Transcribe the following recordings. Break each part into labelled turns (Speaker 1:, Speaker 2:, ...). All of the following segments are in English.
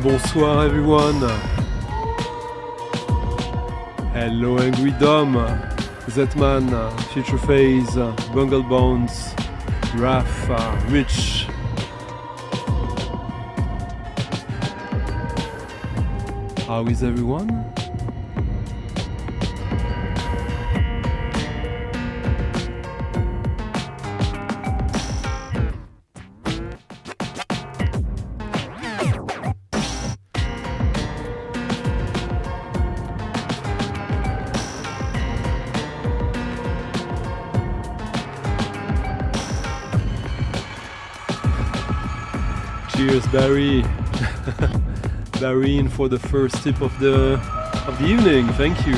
Speaker 1: Bonsoir everyone. Hello Angry Dom, Zetman, Future Phase, Bungle Bones, Raph, Rich. How is everyone? Cheers, Barry. Barry in for the first tip of the evening. Thank you.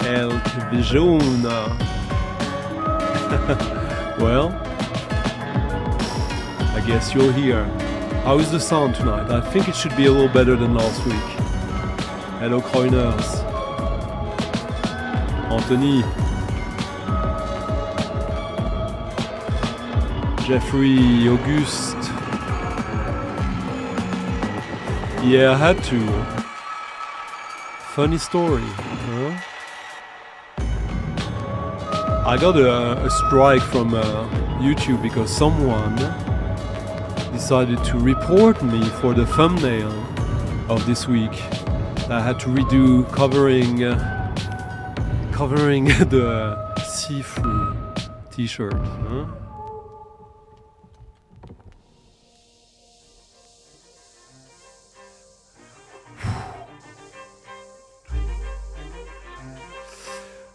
Speaker 1: Elk Vision. Well, I guess you're here. How is the sound tonight? I think it should be a little better than last week. Hello, Coiners. Anthony, Jeffrey, Auguste. Yeah, I had to. Funny story, huh? I got a strike from YouTube because someone decided to report me for the thumbnail of this week. I had to redo covering the see-through t-shirt, huh?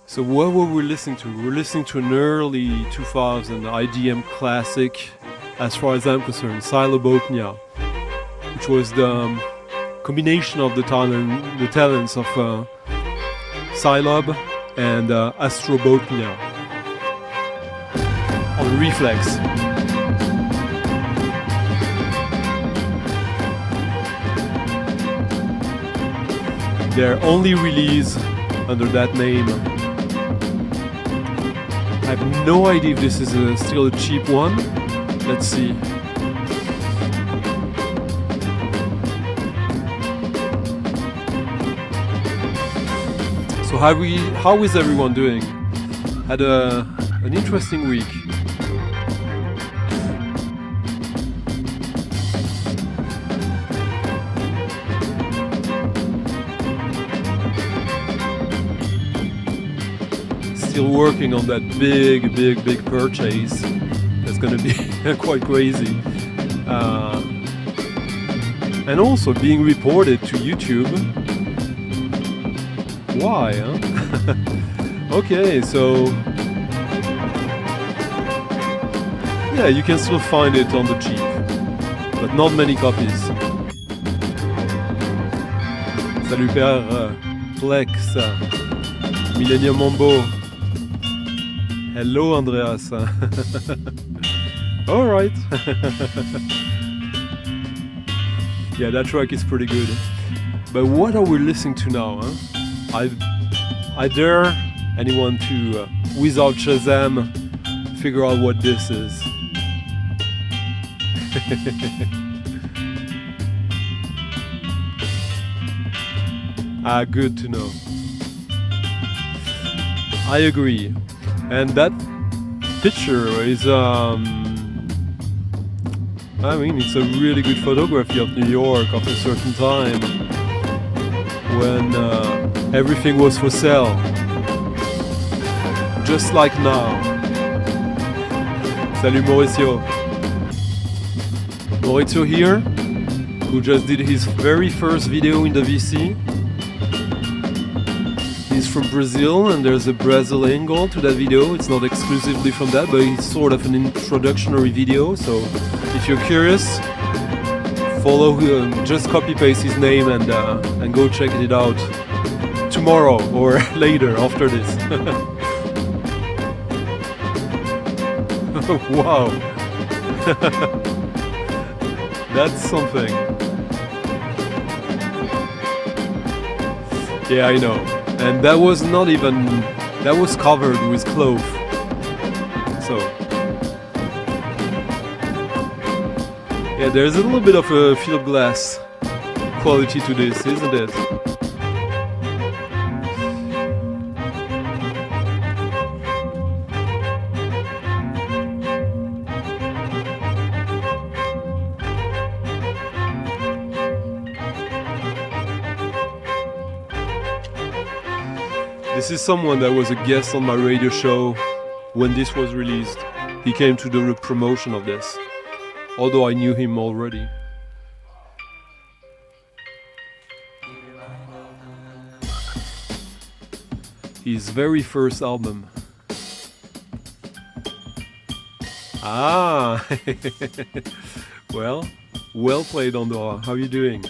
Speaker 1: So what were we listening to? We were listening to an early 2000 IDM classic, as far as I'm concerned, Silobotnia, which was the combination of the talents of Silob and Astrobotnia on Reflex. Their only release under that name. I have no idea if this is still a cheap one. Let's see. So how is everyone doing? Had an interesting week. Still working on that big purchase. That's gonna be quite crazy. And also being reported to YouTube. Why, huh? Okay, so yeah, you can still find it on the cheap, but not many copies. Salut Père Plex, Millennium Mambo. Hello Andreas. All right. Yeah, that track is pretty good. But what are we listening to now, huh? I dare anyone to, without Shazam, figure out what this is. Good to know. I agree. And that picture is, I mean, it's a really good photography of New York of a certain time when Everything was for sale. Just like now. Salut Mauricio. Maurizio here, who just did his very first video in the VC. He's from Brazil, and there's a Brazil angle to that video. It's not exclusively from that, but it's sort of an introductory video. So if you're curious, follow him, just copy paste his name and go check it out tomorrow or later after this. Wow. That's something. Yeah, I know. And that was not even, that was covered with cloth. So, yeah, there's a little bit of a field glass quality to this, isn't it? This is someone that was a guest on my radio show when this was released. He came to the promotion of this, although I knew him already. His very first album. Ah! Well played, Andorra. How are you doing?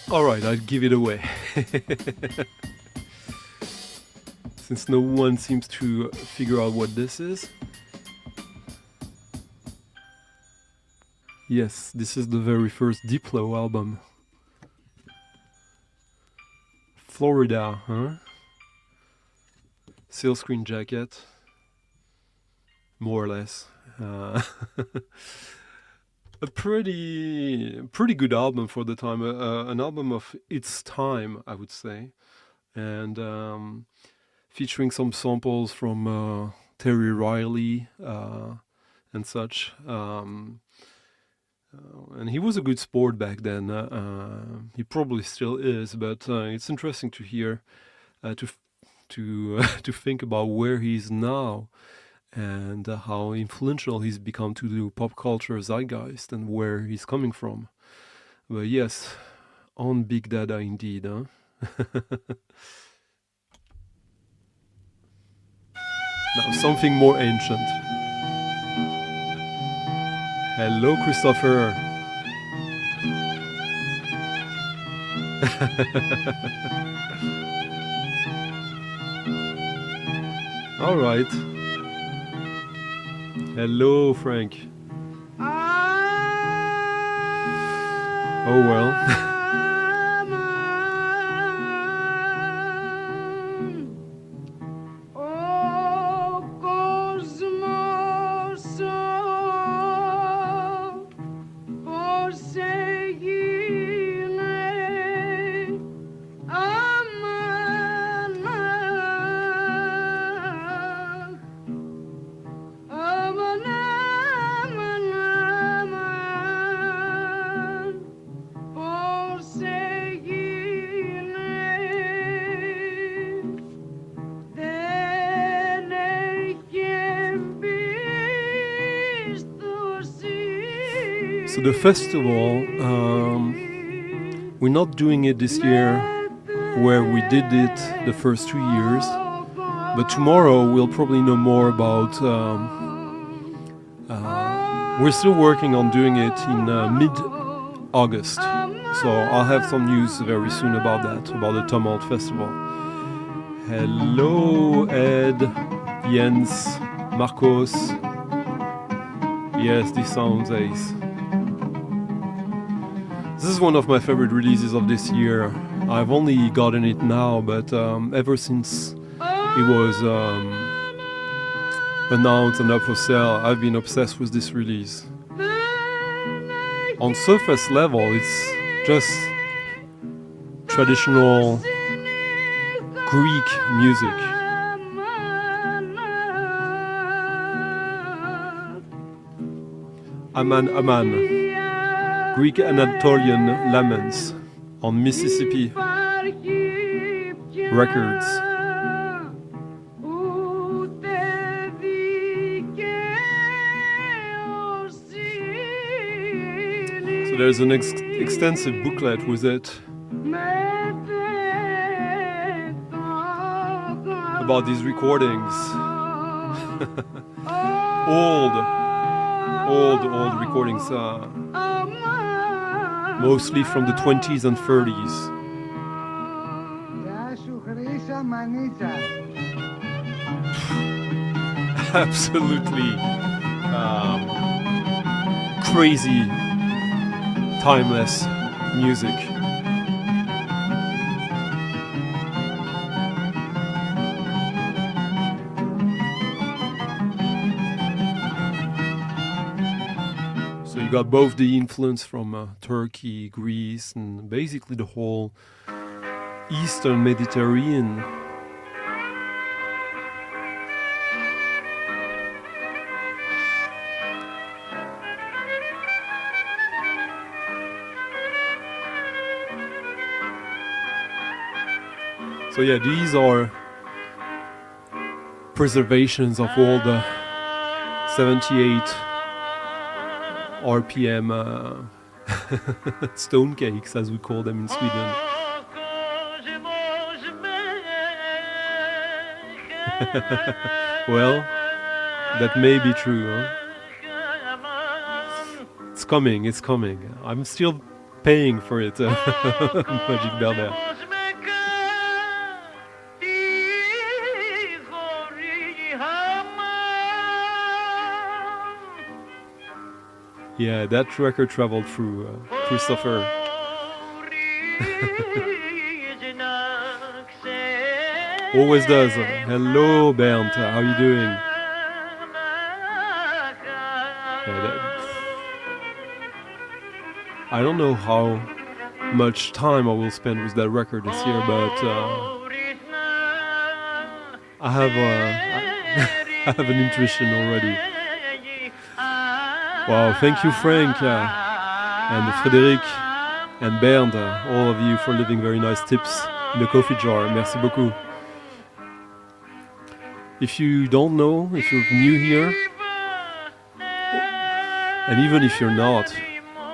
Speaker 1: Alright, I'll give it away. Since no one seems to figure out what this is. Yes, this is the very first Diplo album. Florida, huh? Sealscreen jacket. More or less. A pretty good album for the time, an album of its time, I would say, and featuring some samples from Terry Riley and such. And he was a good sport back then. He probably still is, but it's interesting to hear, to think about where he's now. And how influential he's become to the pop culture zeitgeist and where he's coming from. But yes, on Big Dada indeed, huh? Now something more ancient. Hello, Christopher. All right. Hello, Frank. Oh well. So the festival, we're not doing it this year where we did it the first 2 years, but tomorrow we'll probably know more about, we're still working on doing it in mid-August, so I'll have some news very soon about that, about the Tumult Festival. Hello Ed, Jens, Marcos. Yes, this sounds ace. This is one of my favorite releases of this year. I've only gotten it now, but ever since it was announced and up for sale, I've been obsessed with this release. On surface level, it's just traditional Greek music, Aman Aman, Greek Anatolian Laments on Mississippi Records. So there's an extensive booklet with it about these recordings. old recordings, mostly from the 20s and 30s. Absolutely crazy, timeless music. So you got both the influence from Turkey, Greece, and basically the whole Eastern Mediterranean. So yeah, these are preservations of all the 78 RPM stone cakes, as we call them in Sweden. Well, that may be true, huh? It's coming. I'm still paying for it, Magic Bernard. Yeah, that record traveled through Christopher. Always does. Hello, Bernd. How are you doing? I don't know how much time I will spend with that record this year, but I have an intuition already. Wow, thank you, Frank, and Frédéric, and Bernd, all of you, for leaving very nice tips in the coffee jar. Merci beaucoup. If you don't know, if you're new here, and even if you're not,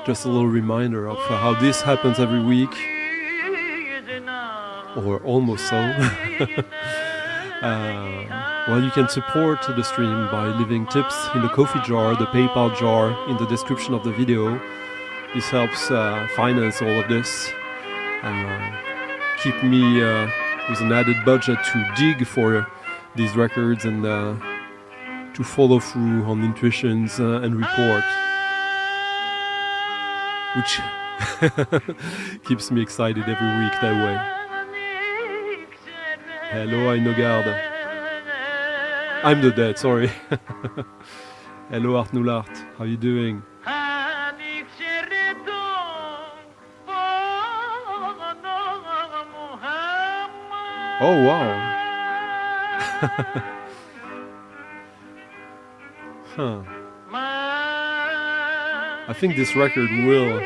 Speaker 1: just a little reminder of how this happens every week, or almost so. Well, you can support the stream by leaving tips in the coffee jar, the PayPal jar in the description of the video. This helps finance all of this, keep me with an added budget to dig for these records and to follow through on intuitions and report, which keeps me excited every week that way. Hello, Ainogard. I'm the dead, sorry. Hello, Art Nulart. How you doing? Oh, wow. Huh. I think this record will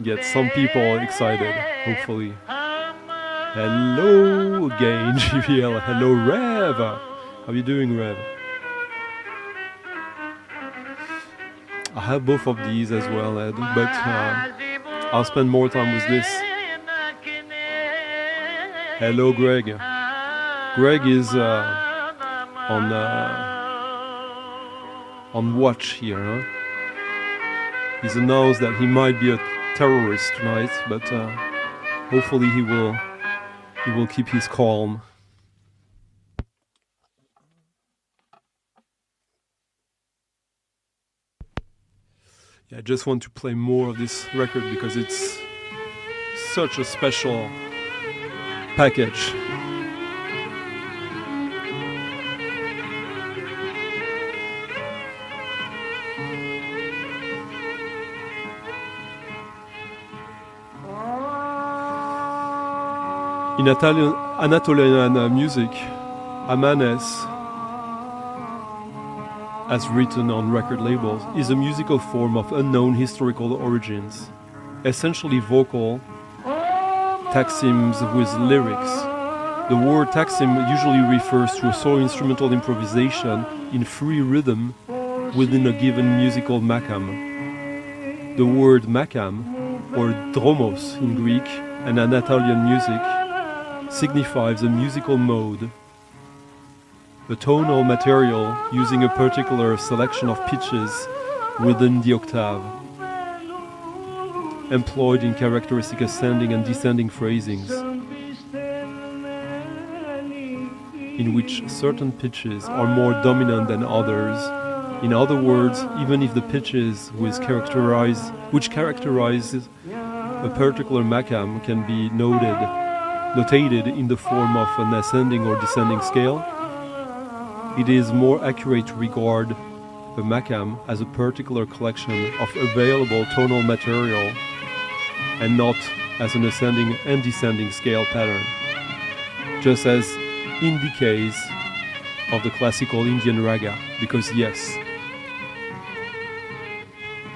Speaker 1: get some people excited, hopefully. Hello again, GVL. Hello, Rev. How you doing, Rev? I have both of these as well, Ed, but I'll spend more time with this. Hello, Greg. Greg is on watch here, huh? He's announced that he might be a terrorist tonight, but hopefully he will keep his calm. Yeah, I just want to play more of this record because it's such a special package. In Anatolian music, Amanes as written on record labels, is a musical form of unknown historical origins, essentially vocal taxims with lyrics. The word taxim usually refers to a solo instrumental improvisation in free rhythm within a given musical makam. The word makam, or dromos in Greek and Anatolian music, signifies a musical mode, a tonal material using a particular selection of pitches within the octave, employed in characteristic ascending and descending phrasings, in which certain pitches are more dominant than others. In other words, even if the pitches which characterize a particular makam can be notated in the form of an ascending or descending scale, it is more accurate to regard the makam as a particular collection of available tonal material and not as an ascending and descending scale pattern, just as in the case of the classical Indian raga, because yes,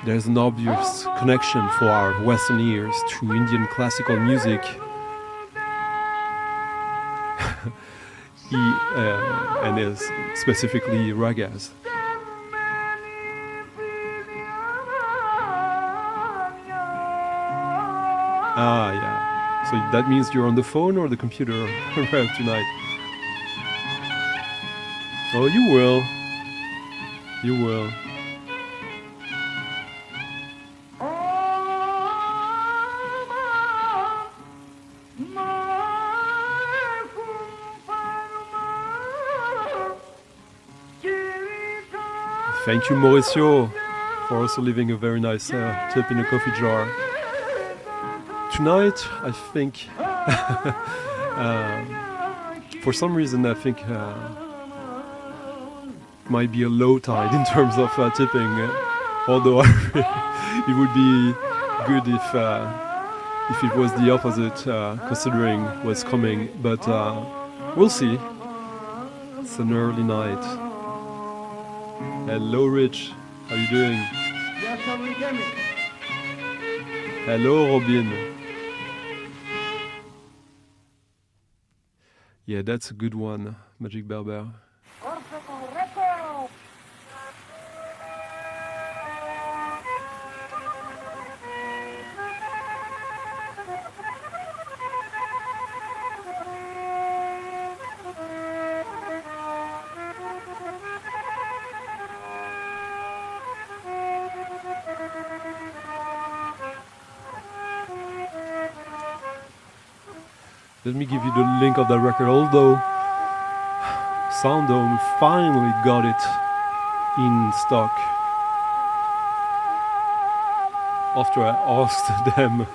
Speaker 1: there's an obvious connection for our Western ears to Indian classical music and is specifically ragas. Ah, yeah. So that means you're on the phone or the computer tonight? Oh, you will. You will. Thank you, Mauricio, for also leaving a very nice tip in a coffee jar. Tonight, I think, for some reason, I think might be a low tide in terms of tipping. Although it would be good if it was the opposite, considering what's coming. But we'll see. It's an early night. Hello, Rich. How you doing? Hello, Robin. Yeah, that's a good one, Magic Berber. Let me give you the link of that record, although Sounddome finally got it in stock after I asked them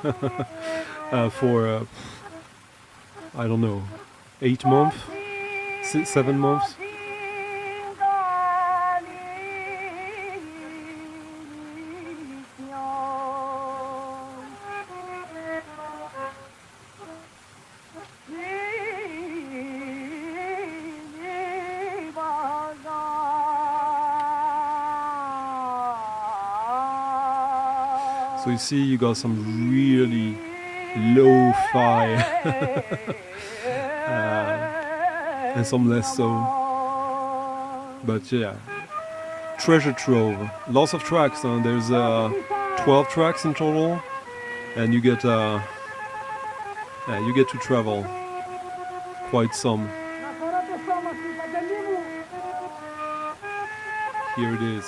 Speaker 1: for, I don't know, 8 months, 7 months. So you see, you got some really lo-fi and some less so. But yeah, treasure trove. Lots of tracks. There's 12 tracks in total, and you get to travel quite some. Here it is.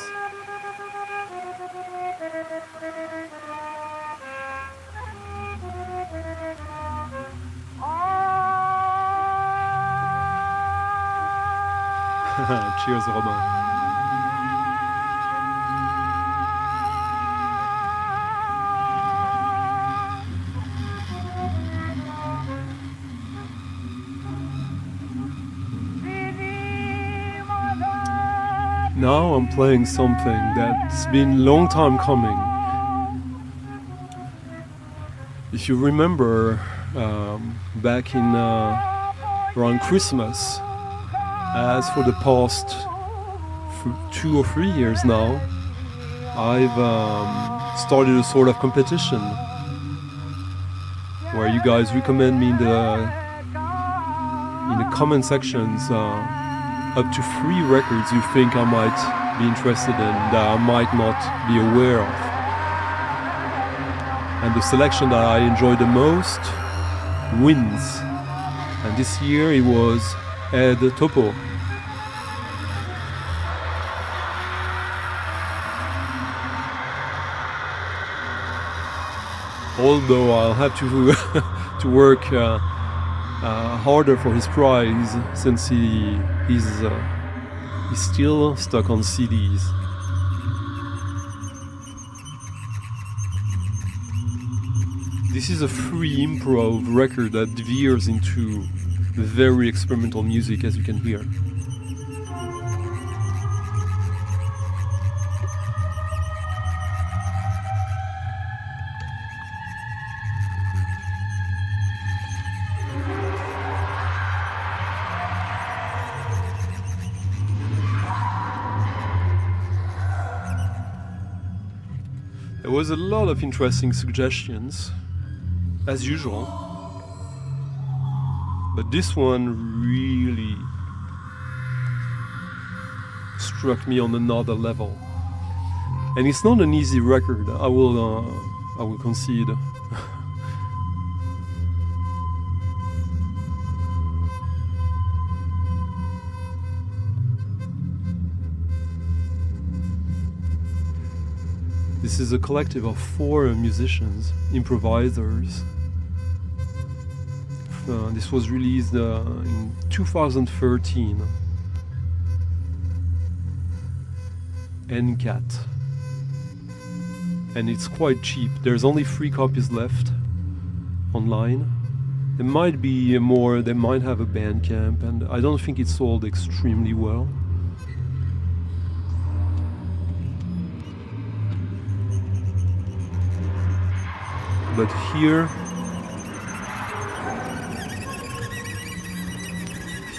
Speaker 1: Cheers, Robin. Now I'm playing something that's been a long time coming. If you remember, back in around Christmas, as for the past 2 or 3 years now, I've started a sort of competition where you guys recommend me in the comment sections up to 3 records you think I might be interested in that I might not be aware of. And the selection that I enjoy the most wins. And this year it was Ed Topo. Although I'll have to to work harder for his prize, since he's still stuck on CDs. This is a free improv record that veers into very experimental music, as you can hear. There was a lot of interesting suggestions, as usual, but this one really struck me on another level. And it's not an easy record, I will concede. This is a collective of 4 musicians, improvisers. This was released in 2013. NCAT. And it's quite cheap. There's only 3 copies left online. There might be more, they might have a Bandcamp, and I don't think it sold extremely well. But here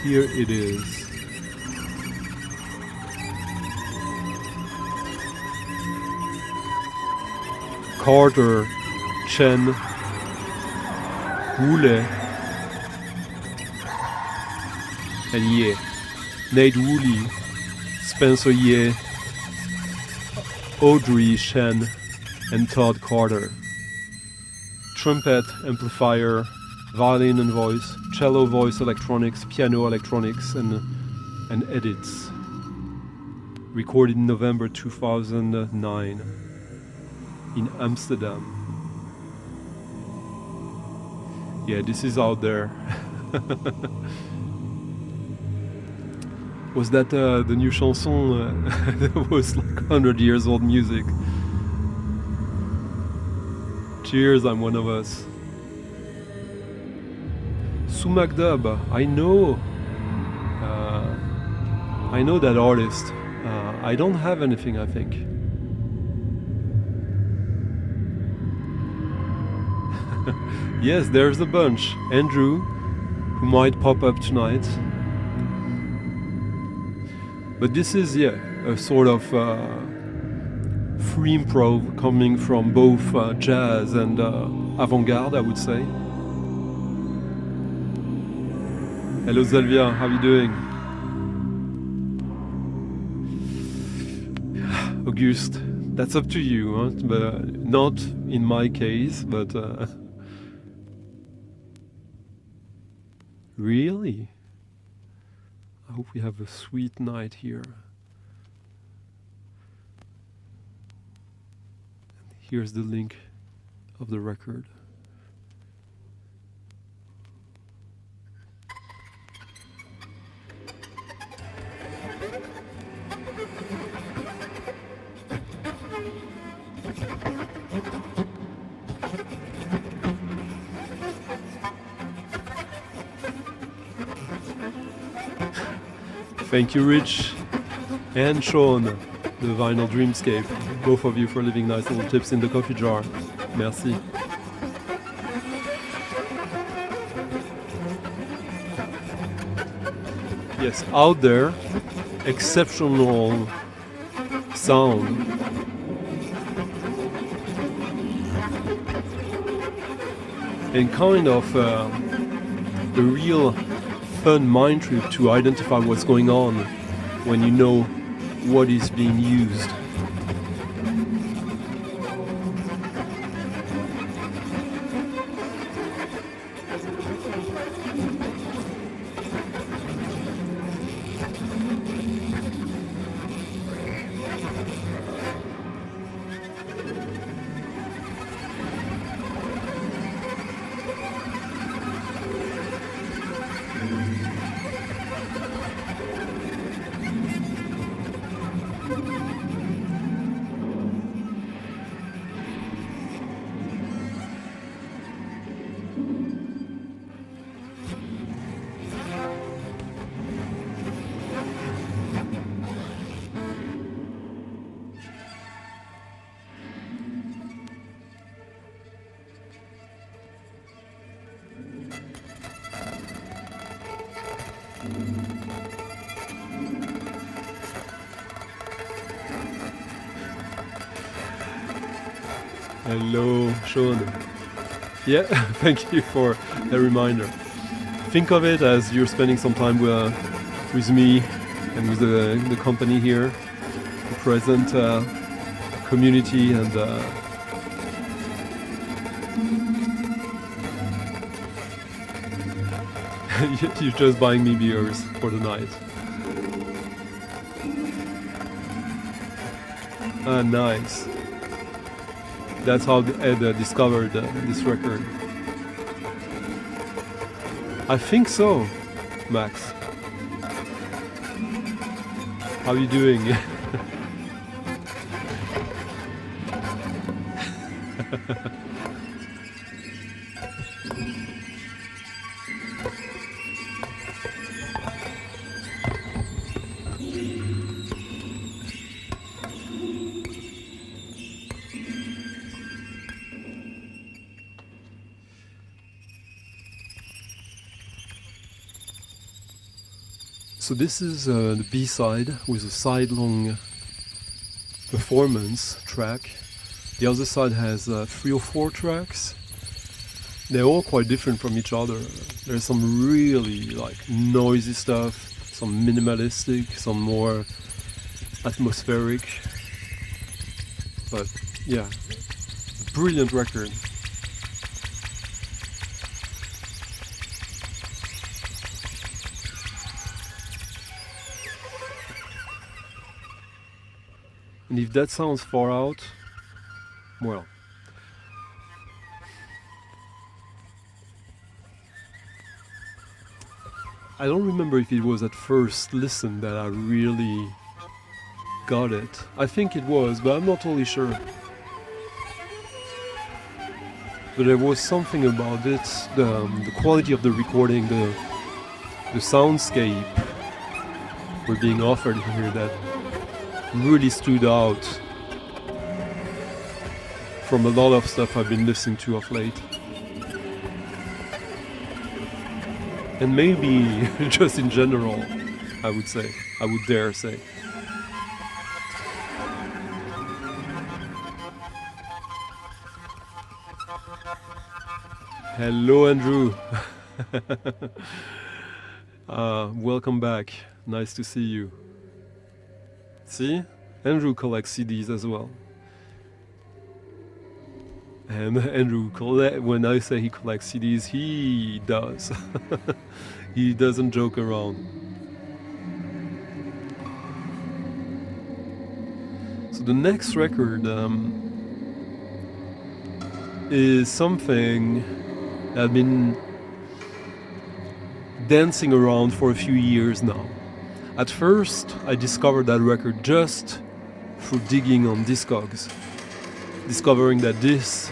Speaker 1: it is. Carter, Chen, Woolley, and Ye. Nate Woolley, Spencer Ye, Audrey Chen, and Todd Carter. Trumpet, amplifier, violin and voice, cello, voice, electronics, piano, electronics, and edits. Recorded in November 2009 in Amsterdam. Yeah, this is out there. Was that the new chanson that was like 100 years old music? Cheers, I'm one of us. Sumac Dub, I know that artist. I don't have anything, I think. Yes, there's a bunch. Andrew, who might pop up tonight. But this is, a sort of free improv coming from both jazz and avant-garde, I would say. Hello Salvia, how are you doing? Auguste, that's up to you, huh? But not in my case, but really? I hope we have a sweet night here. Here's the link of the record. Thank you, Rich and Sean, the Vinyl Dreamscape, both of you for leaving nice little tips in the coffee jar. Merci. Yes, out there, exceptional sound. And kind of a real fun mind trip to identify what's going on when you know what is being used. Hello, Sean. Yeah, thank you for the reminder. Think of it as you're spending some time with me and with the company here, the present community, and you're just buying me beers for the night. Ah, nice. That's how Ed discovered this record. I think so, Max. How are you doing? So this is the B-side with a side-long performance track. The other side has 3 or 4 tracks. They're all quite different from each other. There's some really noisy stuff, some minimalistic, some more atmospheric. But yeah, brilliant record. And if that sounds far out, well, I don't remember if it was at first listen that I really got it. I think it was, but I'm not totally sure. But there was something about it, the quality of the recording, the soundscape we're being offered here that really stood out from a lot of stuff I've been listening to of late. And maybe just in general, I would dare say. Hello, Andrew. Welcome back. Nice to see you. See? Andrew collects CDs as well. And Andrew, when I say he collects CDs, he does. He doesn't joke around. So the next record is something that I've been dancing around for a few years now. At first, I discovered that record just through digging on Discogs, discovering that this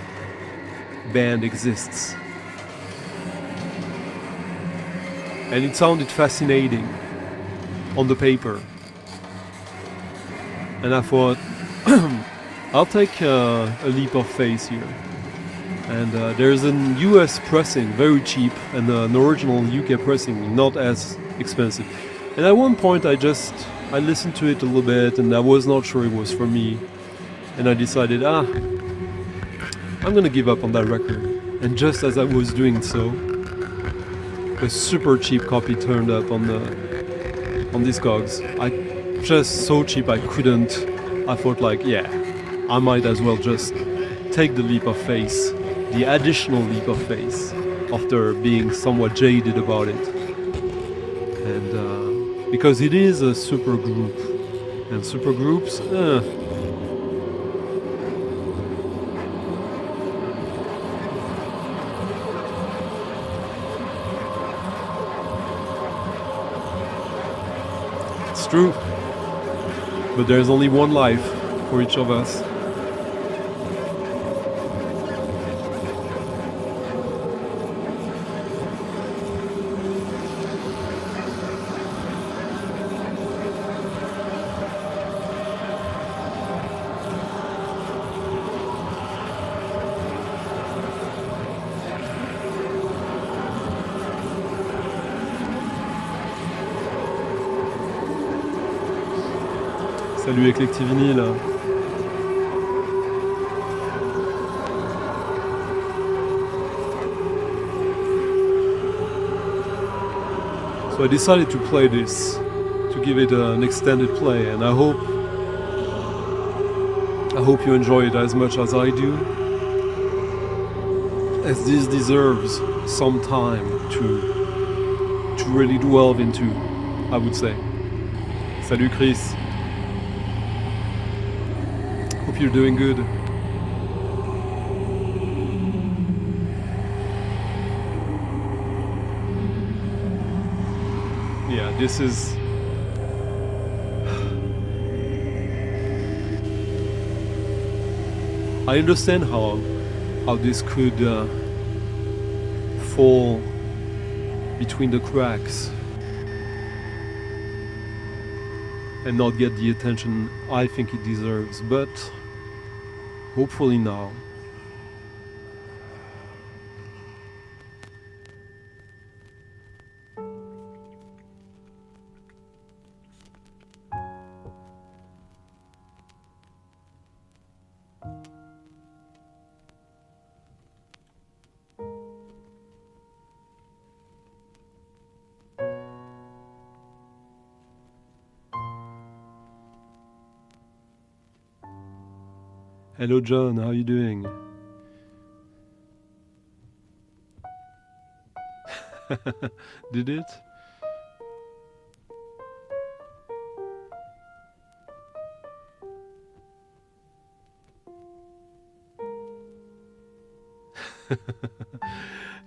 Speaker 1: band exists. And it sounded fascinating on the paper. And I thought, I'll take a leap of faith here. And there's an US pressing, very cheap, and an original UK pressing, not as expensive. And at one point I just I listened to it a little bit and I was not sure it was for me. And I decided, I'm gonna give up on that record. And just as I was doing so, a super cheap copy turned up on Discogs. Just so cheap I thought like, yeah, I might as well just take the leap of faith, the additional leap of faith, after being somewhat jaded about it. And because it is a super group, and super groups, it's true. But there's only one life for each of us. Salut Eclectic Vinyl. So I decided to play this, to give it an extended play, and I hope you enjoy it as much as I do, as this deserves some time to really delve into, I would say. Salut Chris. Hope you're doing good. Yeah, this is... I understand how this could fall between the cracks and not get the attention I think it deserves, but hopefully now. Hello John, how are you doing? Did it?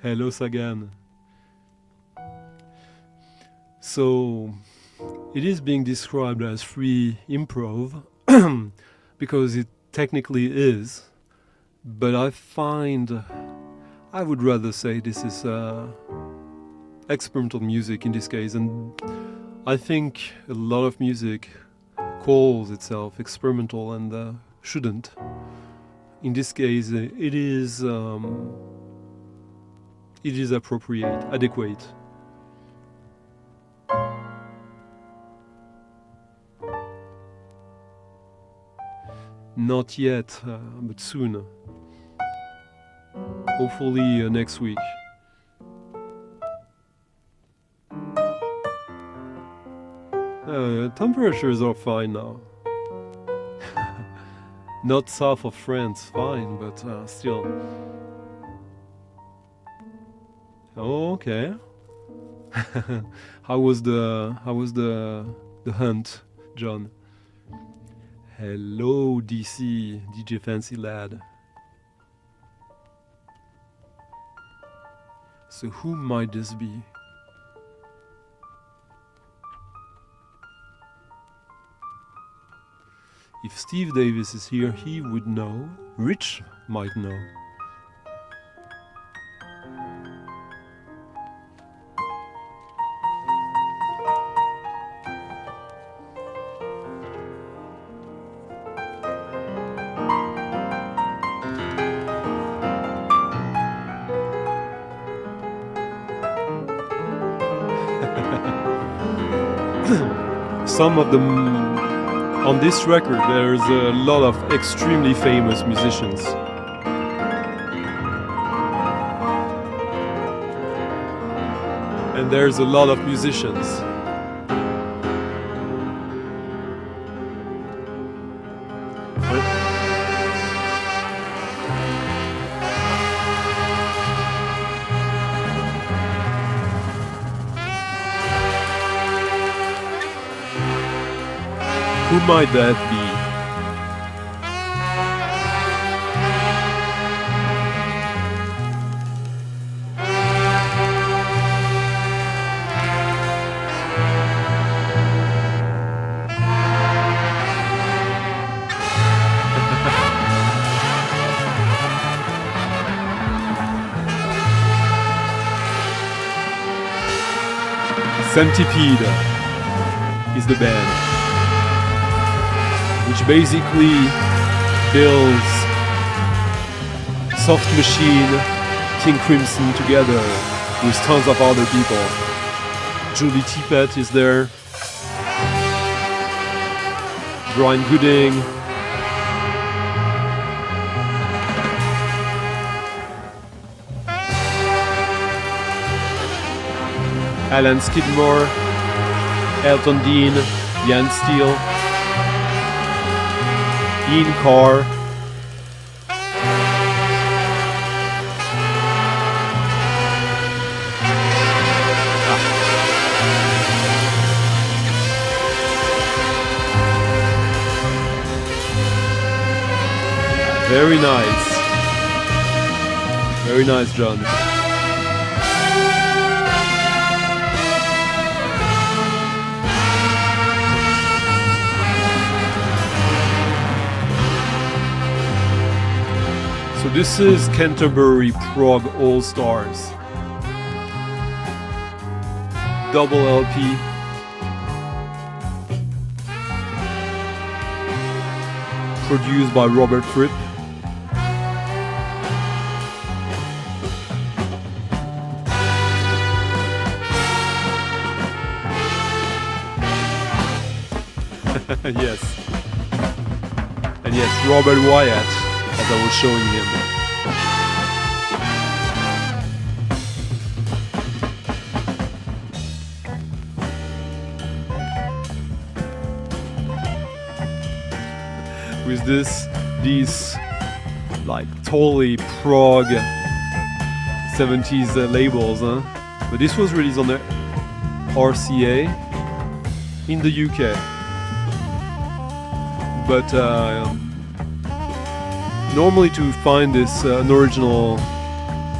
Speaker 1: Hello Sagan. So, it is being described as free improv because it technically is, but I would rather say this is experimental music in this case, and I think a lot of music calls itself experimental and shouldn't. In this case, it is appropriate, adequate. Not yet, but soon. Hopefully next week. Temperatures are fine now. Not south of France, fine, but still. Oh, okay. How was the hunt, John? Hello, DJ Fancy Lad. So who might this be? If Steve Davis is here, he would know. Rich might know. some of them on this record, there's a lot of extremely famous musicians. And there's a lot of musicians. Who might that be? Centipede is the band, which basically builds Soft Machine, King Crimson together with tons of other people. Julie Tippett is there, Brian Gooding, Alan Skidmore, Elton Dean, Jan Steele, Ian Carr, Very nice. Very nice, John. So this is Canterbury Prog All-Stars. Double LP. Produced by Robert Fripp. Yes. And yes, Robert Wyatt, as I was showing him. With these like totally prog 70s labels, huh? But this was released on the RCA in the UK. But normally to find this an original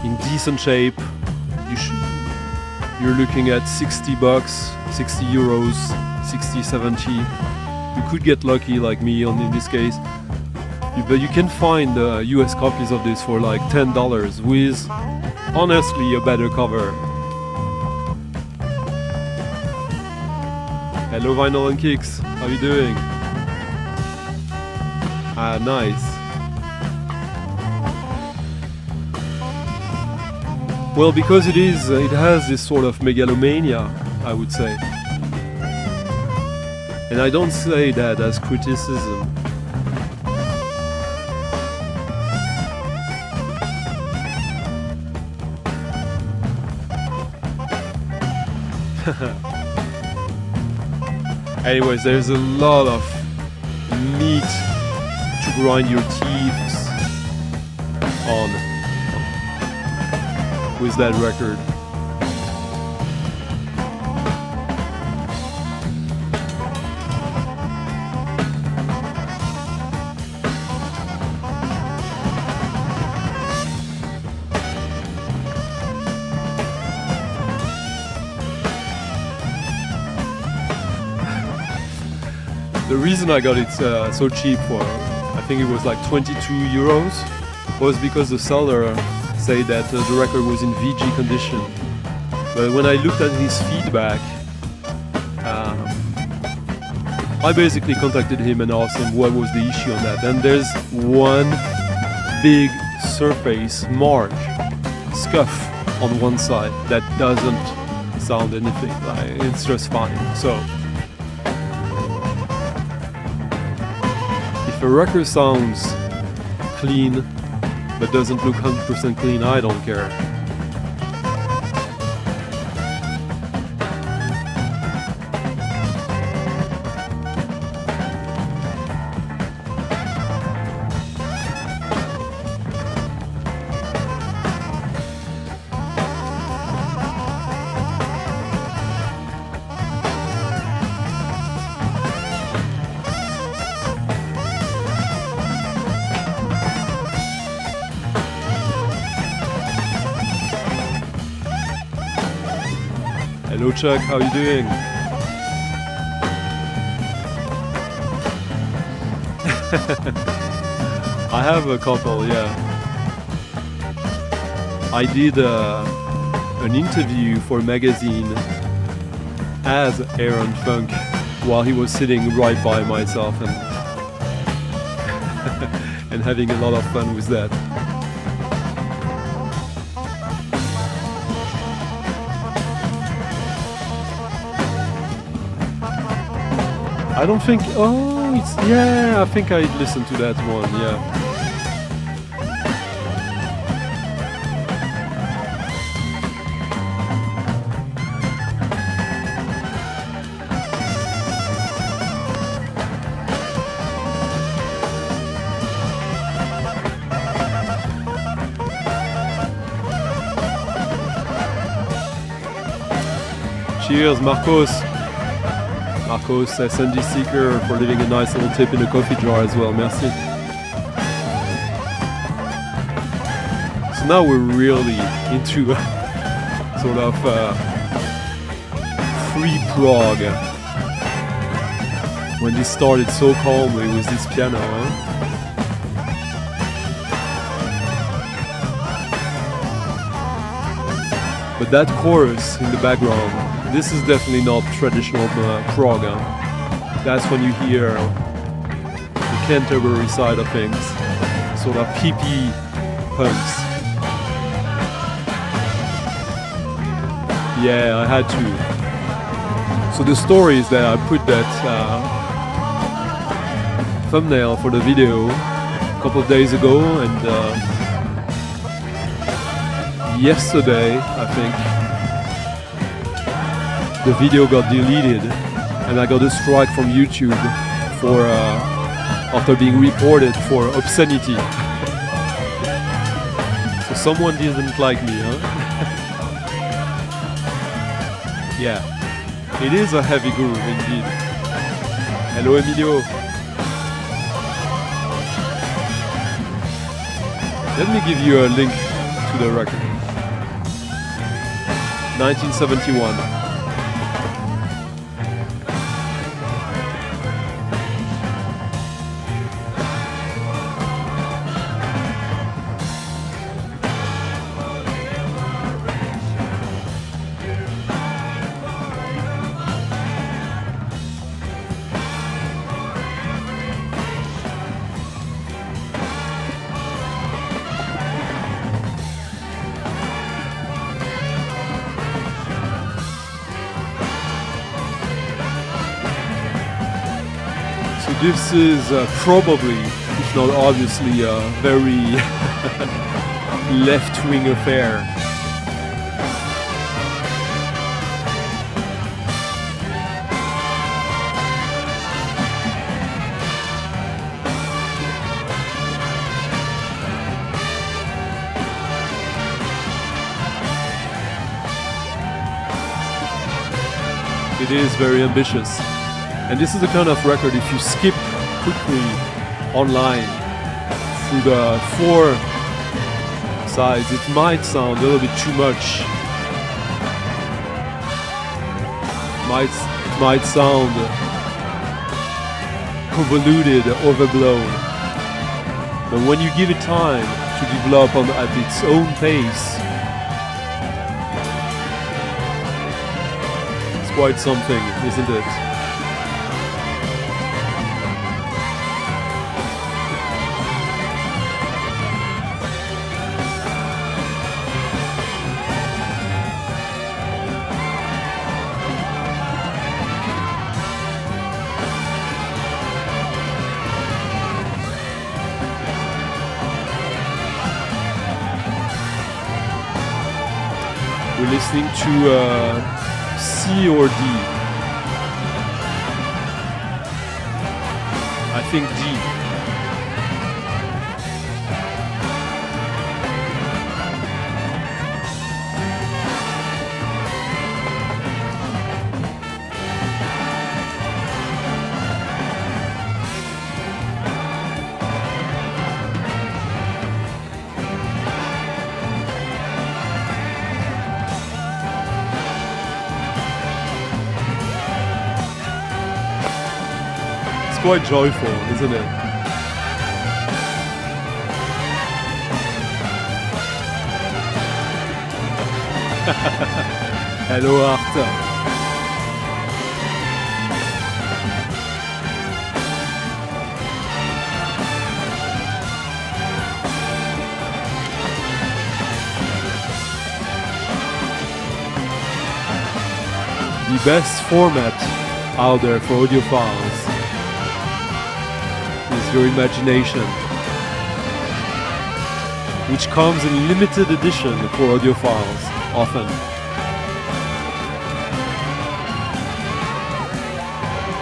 Speaker 1: in decent shape, you're looking at $60, 60 euros, 60, 70. You could get lucky like me in this case, but you can find US copies of this for like $10 with honestly a better cover. Hello Vinyl and Kicks, how you doing? Ah, nice. Well, because it has this sort of megalomania, I would say. And I don't say that as criticism. Anyways, there's a lot of meat to grind your teeth on with that record. The reason I got it so cheap for, I think it was like 22 euros, was because the seller said that the record was in VG condition. But when I looked at his feedback, I basically contacted him and asked him what was the issue on that. And there's one big surface mark, scuff on one side that doesn't sound anything. It's just fine. So If a record sounds clean but doesn't look 100% clean, I don't care. Hello Chuck, how you doing? I have a couple, yeah. I did an interview for a magazine as Aaron Funk while he was sitting right by myself and and having a lot of fun with that. I don't think, oh, it's, yeah, I think I listened to that one, yeah. Cheers, Marcos. Marcos, SND Seeker, for leaving a nice little tip in the coffee jar as well, merci. So now we're really into sort of free prog. When this started so calmly with this piano, But that chorus in the background, this is definitely not traditional prog. That's when you hear the Canterbury side of things, sort of hippie punks. Yeah, I had to. So the story is that I put that thumbnail for the video a couple of days ago, and yesterday, I think, the video got deleted, and I got a strike from YouTube for after being reported for obscenity. So someone didn't like me, huh? Yeah, it is a heavy groove indeed. Hello, Emilio. Let me give you a link to the record. 1971. This is probably, if not obviously, a very left-wing affair. It is very ambitious. And this is the kind of record, if you skip quickly online through the 4 sides, it might sound a little bit too much. It might sound convoluted, overblown. But when you give it time to develop at its own pace, it's quite something, isn't it? We're listening to C or D. I think D. Quite joyful, isn't it? Hello, Arta. The best format out there for audiophiles. Your imagination, which comes in limited edition for audiophiles, often.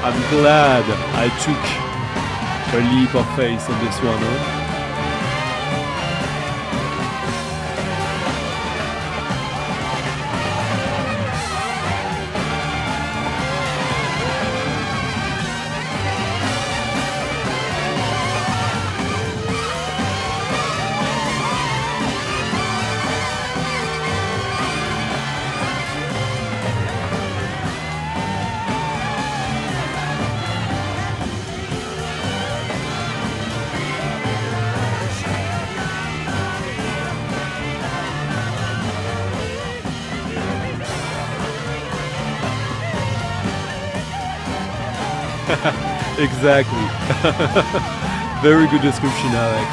Speaker 1: I'm glad I took a leap of faith on this one, huh? Exactly. Very good description, Alex.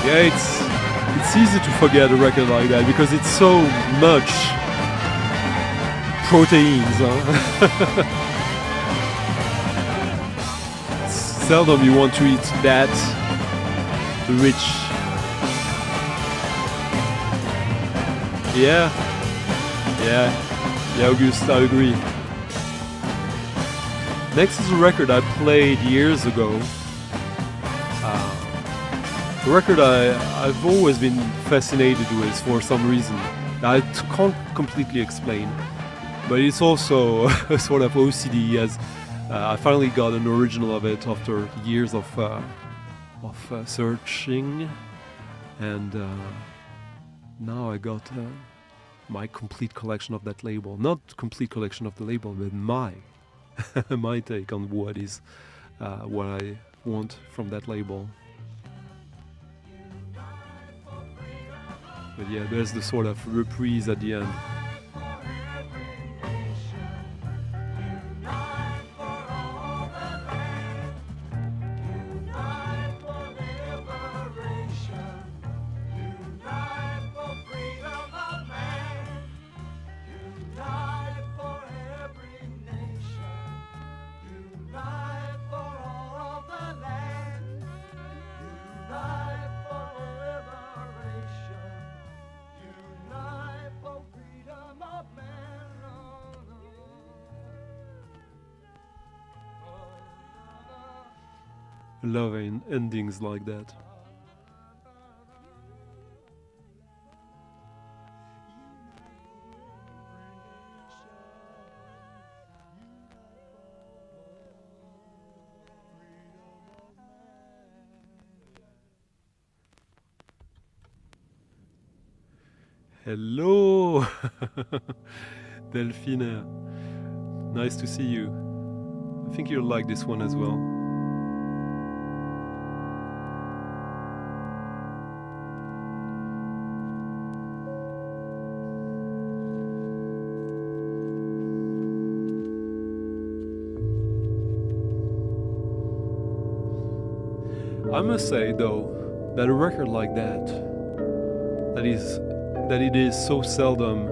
Speaker 1: Yeah, it's easy to forget a record like that because it's so much proteins. Huh? Seldom you want to eat that rich. Yeah, Auguste, I agree. Next is a record I played years ago. A record I've always been fascinated with for some reason. I can't completely explain, but it's also a sort of OCD, as I finally got an original of it after years of searching, and now I got my complete collection of that label. Not complete collection of the label, but my my take on what I want from that label. But yeah, there's the sort of reprise at the end. Love endings like that. Hello, Delphine. Nice to see you. I think you'll like this one as well. I must say, though, that a record like that it is so seldom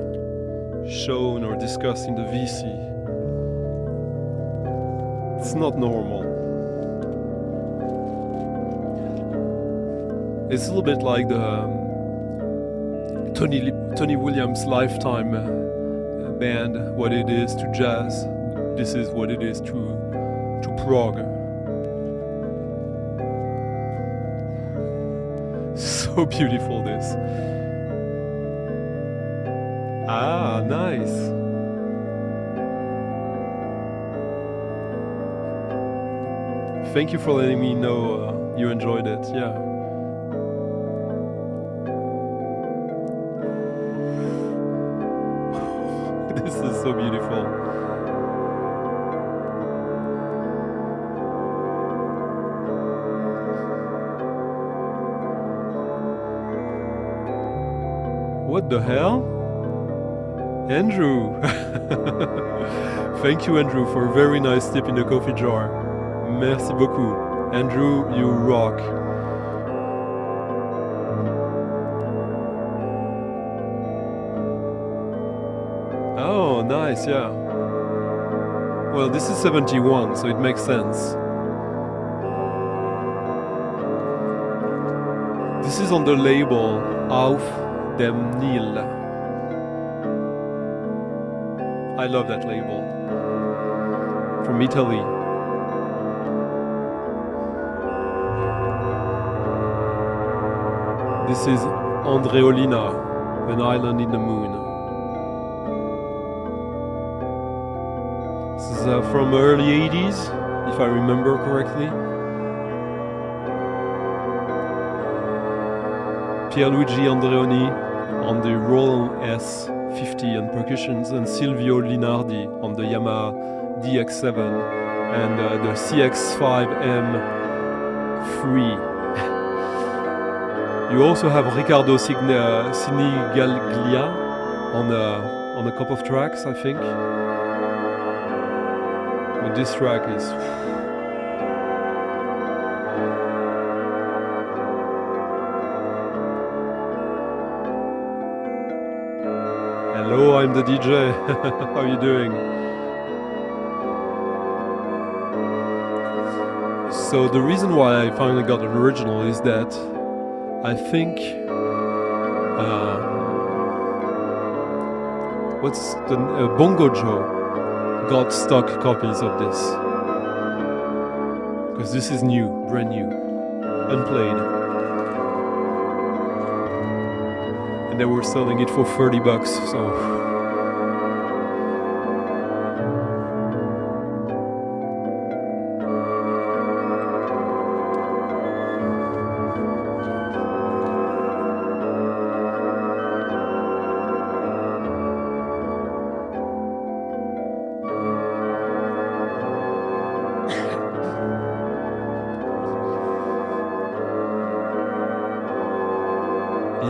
Speaker 1: shown or discussed in the VC. It's not normal. It's a little bit like the Tony Williams' Lifetime band. What it is to jazz, this is what it is to prog. So beautiful, this. Ah, nice. Thank you for letting me know you enjoyed it. Yeah. This is so beautiful. What the hell? Andrew! Thank you, Andrew, for a very nice tip in the coffee jar. Merci beaucoup. Andrew, you rock. Oh, nice, yeah. Well, this is 71, so it makes sense. This is on the label Auf dem Nil. I love that label. From Italy. This is Andreolina, An Island in the Moon. This is from early 80s, if I remember correctly. Pierluigi Andreoni on the Roland S50 and percussions, and Silvio Linardi on the Yamaha DX7 and the CX5M3. You also have Riccardo Sinigaglia on a couple of tracks, I think. But this track is... Hello, I'm the DJ. How are you doing? So the reason why I finally got an original is that I think Bongo Joe got stock copies of this, because this is new, brand new, unplayed, and they were selling it for $30. So.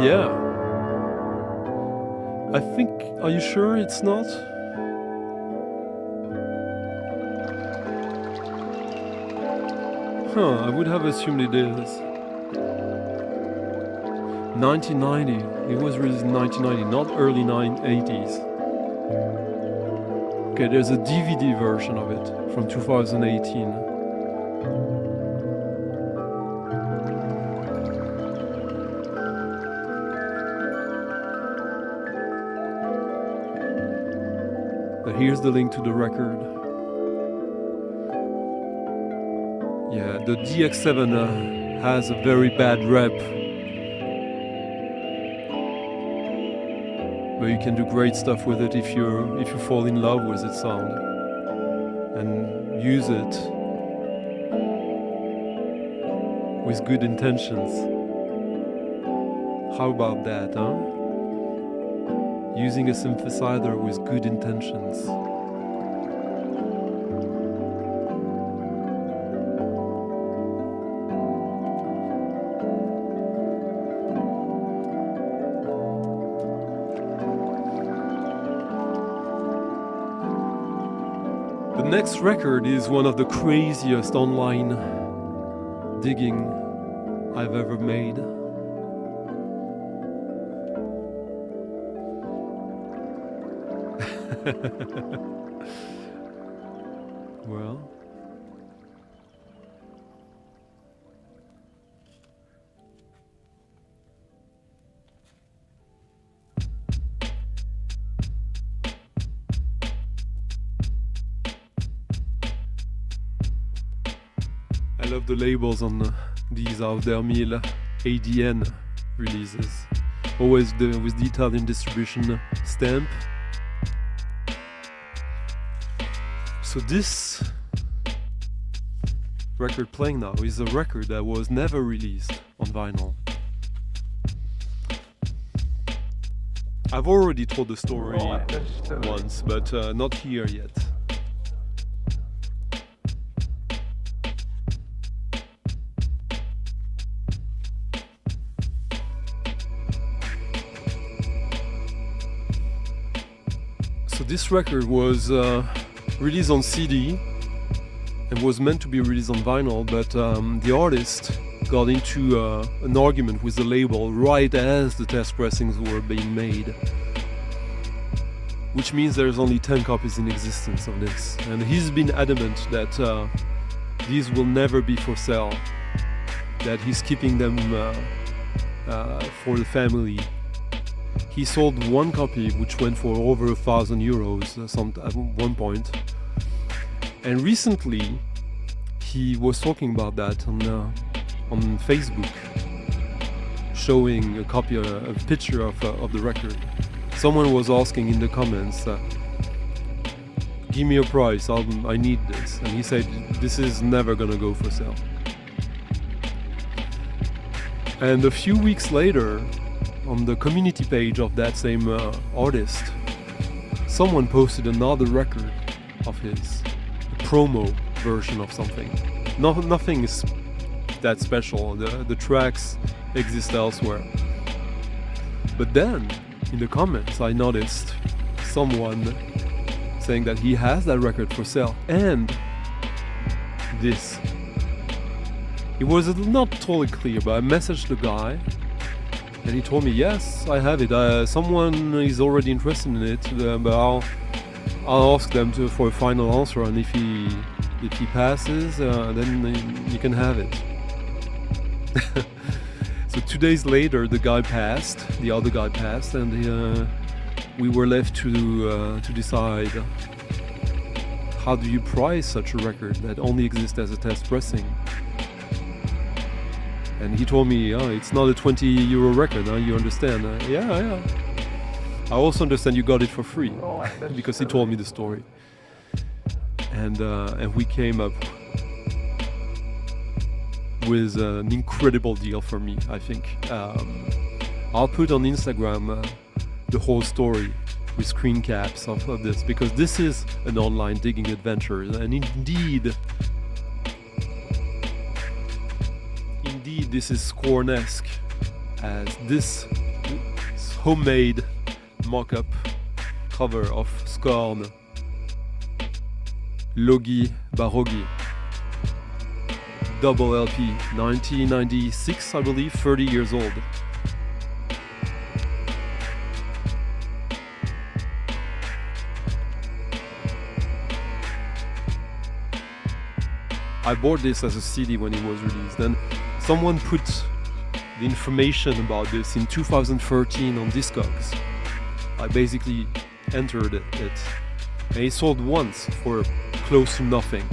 Speaker 1: Yeah. I think... Are you sure it's not? Huh, I would have assumed it is. 1990. It was released in 1990, not early 80s. Okay, there's a DVD version of it from 2018. Here's the link to the record. Yeah, the DX7 has a very bad rep, but you can do great stuff with it if you fall in love with its sound and use it with good intentions. How about that, huh? Using a synthesizer with good intentions. The next record is one of the craziest online digging I've ever made. Well, I love the labels on these Audermil ADN releases. Always with the Italian distribution stamp. So this record playing now is a record that was never released on vinyl. I've already told the story once, but not here yet. So this record was released on CD and was meant to be released on vinyl, but the artist got into an argument with the label right as the test pressings were being made, which means there's only 10 copies in existence of this, and he's been adamant that these will never be for sale, that he's keeping them for the family. He sold one copy which went for over €1,000 at one point, and recently he was talking about that on Facebook, showing a copy, a picture of the record. Someone was asking in the comments, give me a price, I need this, and he said this is never gonna go for sale. And a few weeks later, on the community page of that same artist, someone posted another record of his, a promo version of something. Nothing is that special, the tracks exist elsewhere. But then, in the comments, I noticed someone saying that he has that record for sale, and this. It was not totally clear, but I messaged the guy, and he told me, yes, I have it. Someone is already interested in it, but I'll ask them for a final answer, and if he passes, then you can have it. So 2 days later, the other guy passed, and we were left to decide how do you price such a record that only exists as a test pressing. And he told me, oh, it's not a €20 record, you understand? Yeah. I also understand you got it for free, because he told me the story. And we came up with an incredible deal for me, I think. I'll put on Instagram the whole story with screen caps of this, because this is an online digging adventure, and indeed this is Scorn-esque, as this homemade mock-up cover of Scorn, Logi Barogi, double LP, 1996 I believe, 30 years old. I bought this as a CD when it was released, and someone put the information about this in 2013 on Discogs. I basically entered it, and it sold once for close to nothing.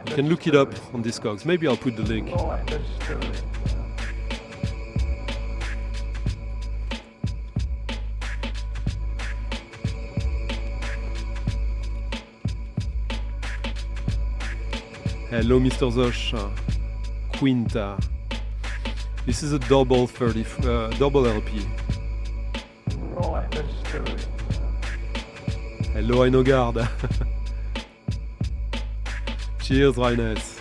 Speaker 1: You can look it up on Discogs. Maybe I'll put the link. Hello, Mr. Zosh. Quinta. This is a double LP. Hello, Einogard. Cheers, Reines.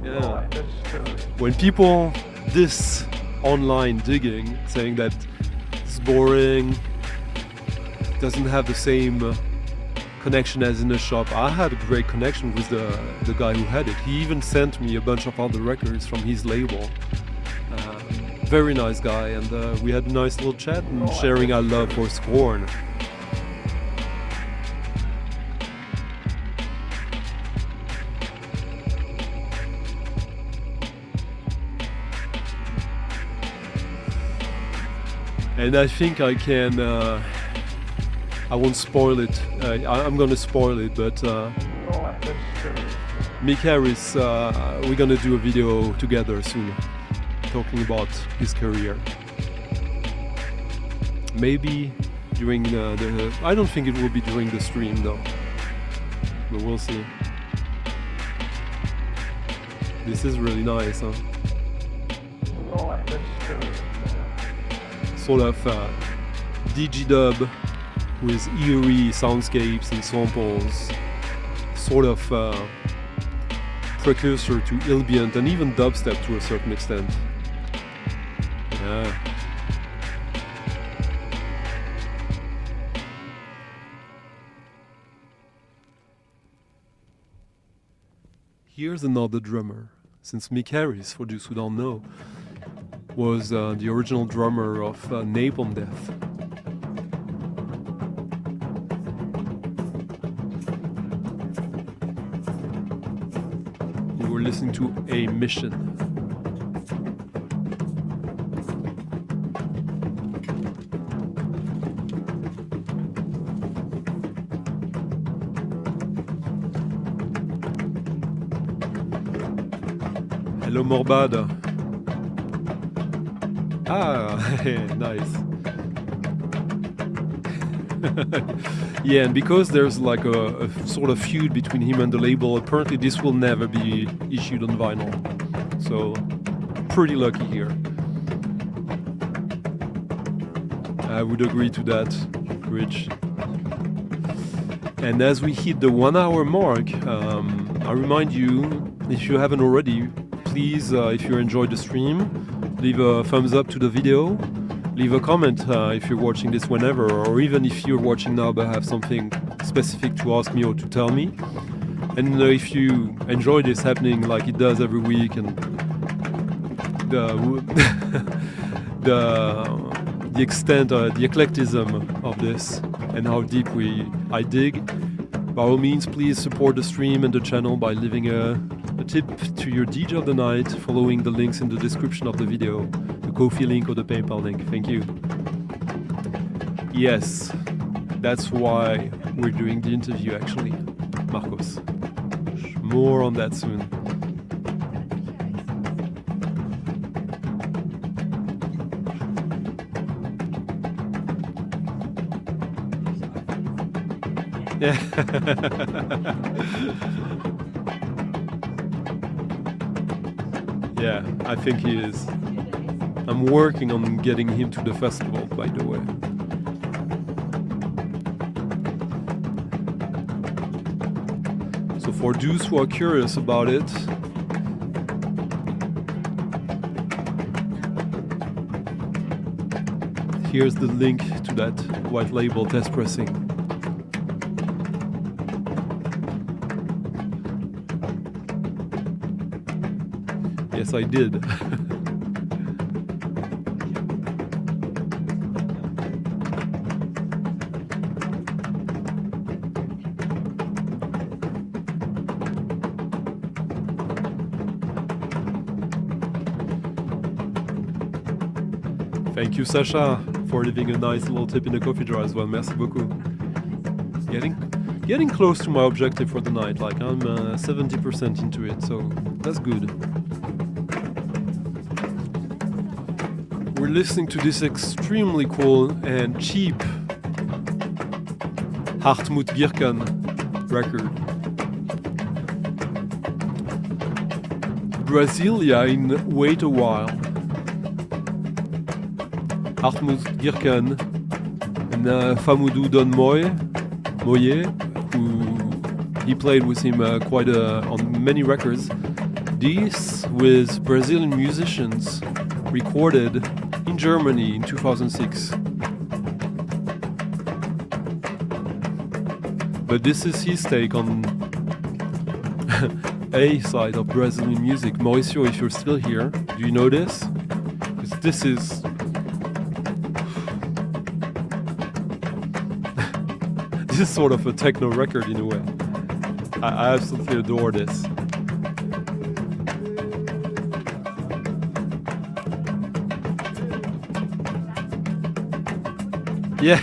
Speaker 1: Yeah. When people diss online digging, saying that it's boring, doesn't have the same connection as in the shop, I had a great connection with the guy who had it. He even sent me a bunch of other records from his label. Very nice guy, and we had a nice little chat and sharing our love for Scorn. And I think I can I won't spoil it. I'm gonna spoil it, but Mick Harris, we're gonna do a video together soon, talking about his career. Maybe during the I don't think it will be during the stream though, but we'll see. This is really nice, huh? Sort of digidub with eerie soundscapes and samples, sort of precursor to ambient and even dubstep to a certain extent. Yeah. Here's another drummer, since Mick Harris, for those who don't know, was the original drummer of Napalm Death. We were listening to A Mission. Hello Morbada. Ah, nice. Yeah, and because there's like a sort of feud between him and the label, apparently this will never be issued on vinyl. So, pretty lucky here. I would agree to that, Rich. And as we hit the 1 hour mark, I remind you, if you haven't already, please, if you enjoyed the stream, leave a thumbs up to the video, leave a comment if you're watching this whenever, or even if you're watching now but have something specific to ask me or to tell me. And if you enjoy this happening like it does every week, and the extent, the eclecticism of this, and how deep I dig, by all means, please support the stream and the channel by leaving a tip to your DJ of the night, following the links in the description of the video, the Ko-fi link or the PayPal link. Thank you. Yes, that's why we're doing the interview actually, Marcos. More on that soon. Yeah. Yeah, I think he is. I'm working on getting him to the festival, by the way. So for those who are curious about it, here's the link to that white label test pressing. Yes, I did. Thank you, Sasha, for leaving a nice little tip in the coffee jar as well. Merci beaucoup. Getting close to my objective for the night. Like I'm 70% into it, so that's good. We're listening to this extremely cool and cheap Hartmut Gierkan record. Brasilia in Wait a While. Hartmut Gierkan and Famoudou Don Moye, who he played with him on many records. This with Brazilian musicians recorded in Germany in 2006. But this is his take on a side of Brazilian music. Mauricio, if you're still here, do you know this? Because this is... this is sort of a techno record in a way. I absolutely adore this. Yeah.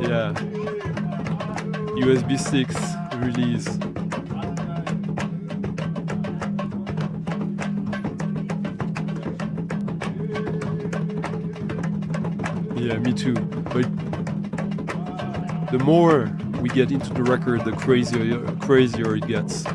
Speaker 1: Yeah. USB 6 release. Yeah, me too. But the more we get into the record, the crazier it gets.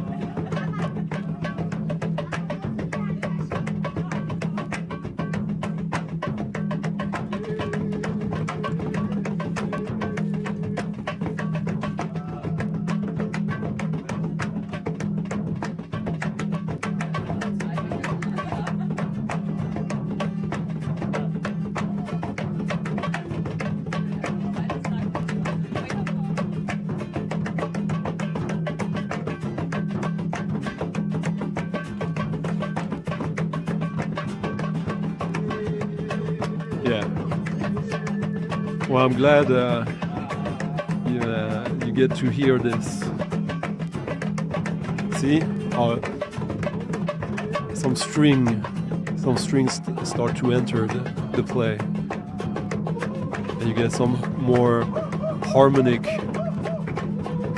Speaker 1: Yeah. Well, I'm glad you get to hear this. See? Some strings start to enter the play. And you get some more harmonic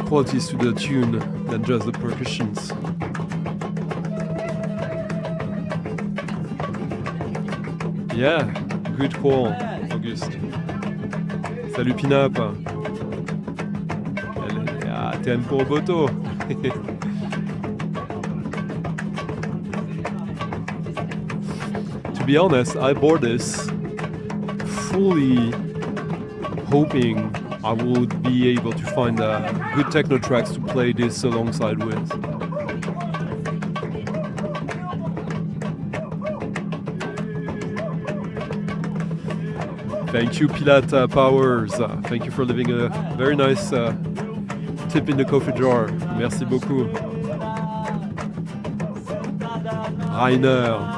Speaker 1: qualities to the tune than just the percussions. Yeah, good call, Auguste. Salut Pinap. Tempo Boto. To be honest, I bought this fully hoping I would be able to find good techno tracks to play this alongside with. Thank you, Pilata Powers. Thank you for leaving a very nice tip in the coffee jar. Merci beaucoup. Rainer.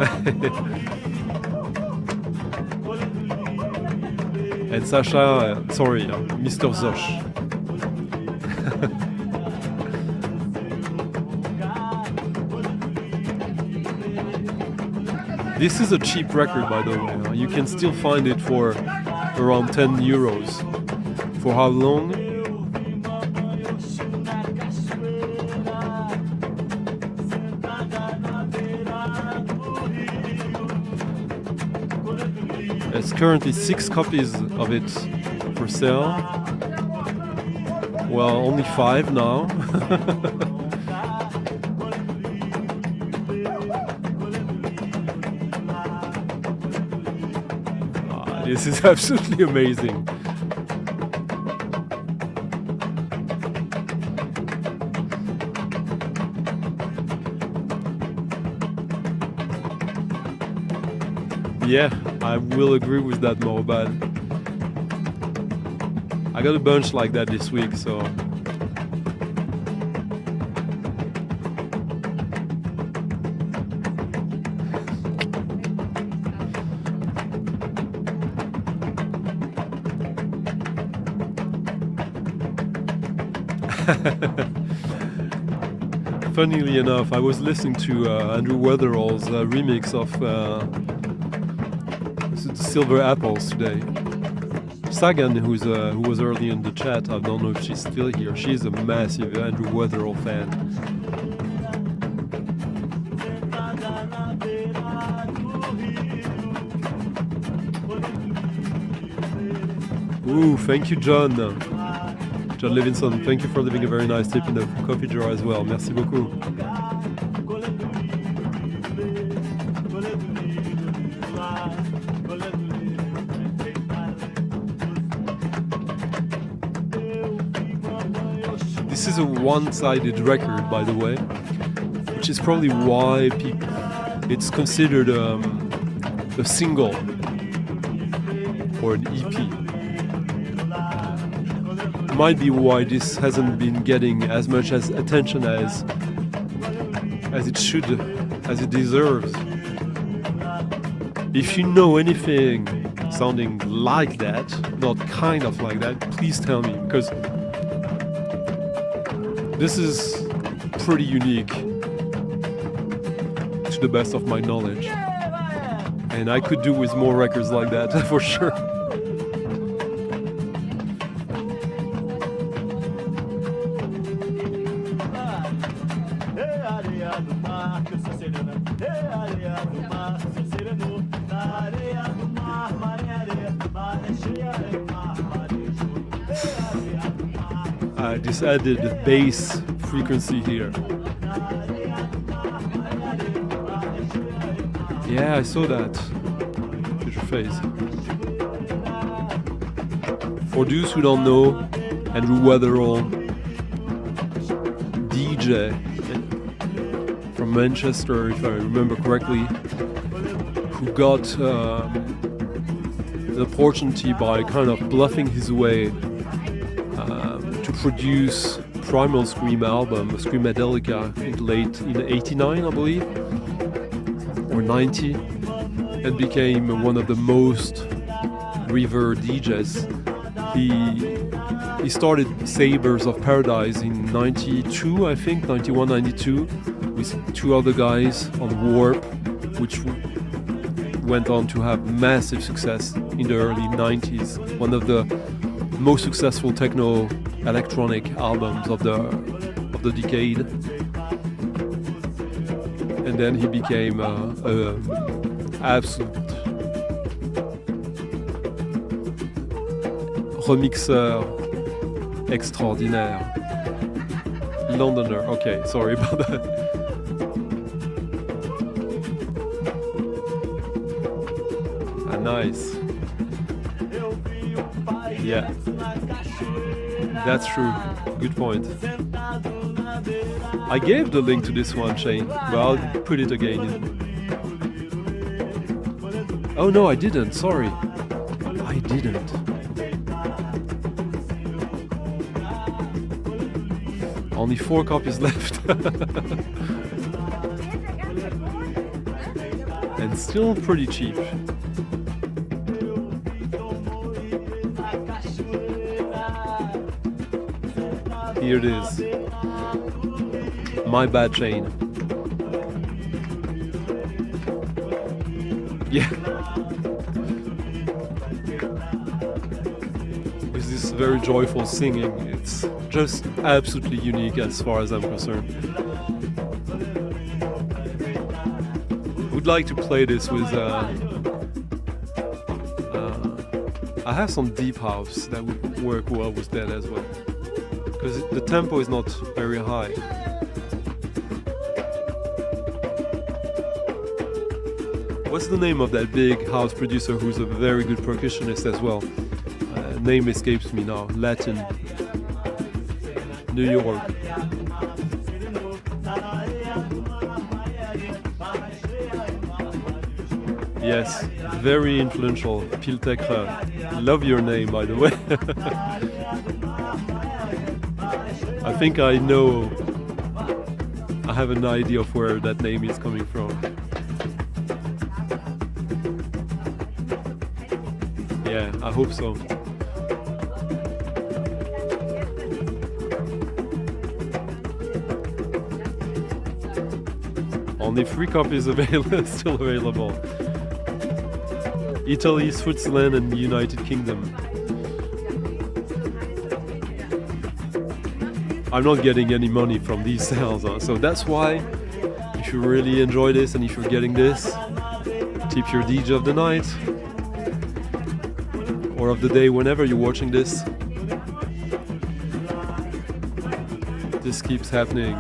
Speaker 1: And Sasha, sorry, Mr. Zosh. This is a cheap record, by the way. You can still find it for around 10 euros. For how long? There's currently 6 copies of it for sale. Well, only 5 now. This is absolutely amazing. Yeah, I will agree with that, Morobad. I got a bunch like that this week, so... Funnily enough, I was listening to Andrew Weatherall's remix of Silver Apples today. Sagan, who was early in the chat, I don't know if she's still here. She's a massive Andrew Weatherall fan. Ooh, thank you, John. John Levinson, thank you for leaving a very nice tip in the coffee jar as well. Merci beaucoup. This is a one-sided record, by the way, which is probably why it's considered a single or an EP. Might be why this hasn't been getting as much as attention as it should, as it deserves. If you know anything sounding like that, not kind of like that, please tell me, because this is pretty unique to the best of my knowledge. And I could do with more records like that, for sure. this added bass frequency here. Yeah, I saw that. Future Phase. For those who don't know, Andrew Weatherall, DJ from Manchester, if I remember correctly, who got the opportunity by kind of bluffing his way to produce Primal Scream album, Screamadelica, in 89, I believe, or 90, and became one of the most revered DJs. He started Sabres of Paradise in 92, I think, 91, 92, with two other guys on Warp, which went on to have massive success in the early 90s. One of the most successful techno electronic albums of the decade. And then he became a absolute remixeur extraordinaire. Londoner, okay, sorry about that. Nice. Yeah. That's true. Good point. I gave the link to this one, Shane, but I'll put it again. Oh no, I didn't. Sorry. I didn't. Only 4 copies left. And still pretty cheap. Here it is. My bad, Shane. Yeah. With this very joyful singing, it's just absolutely unique as far as I'm concerned. Would like to play this with I have some deep house that would work well with that as well, because the tempo is not very high. What's the name of that big house producer who's a very good percussionist as well? Name escapes me now. Latin. New York. Yes, very influential. Piltekra. Love your name, by the way. I think I know. I have an idea of where that name is coming from. Yeah, I hope so. Only 3 copies still available. Italy, Switzerland, and the United Kingdom. I'm not getting any money from these sales, so that's why, if you really enjoy this and if you're getting this, tip your DJ of the night or of the day whenever you're watching this. This keeps happening.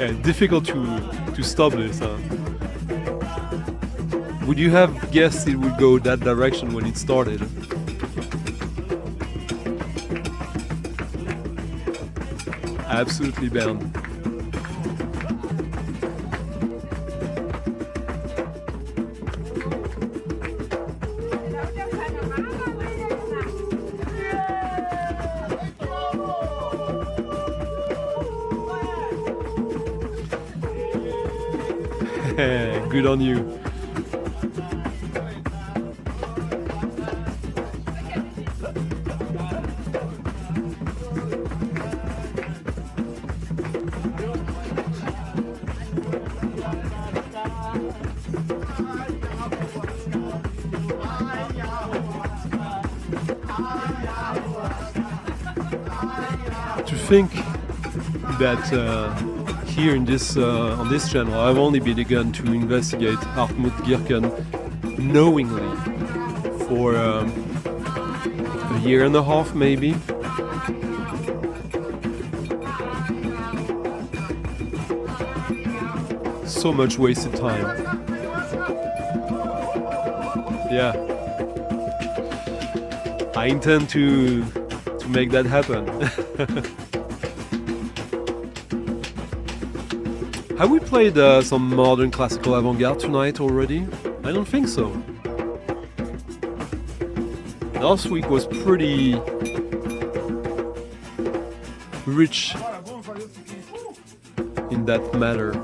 Speaker 1: Yeah, difficult to stop this, huh? Would you have guessed it would go that direction when it started? Absolutely bound. Good on you. think that here in this on this channel, I've only begun to investigate Hartmut Gierken knowingly for a year and a half, maybe. So much wasted time. Yeah. I intend to make that happen. Have we played some modern classical avant-garde tonight already? I don't think so. Last week was pretty rich in that matter.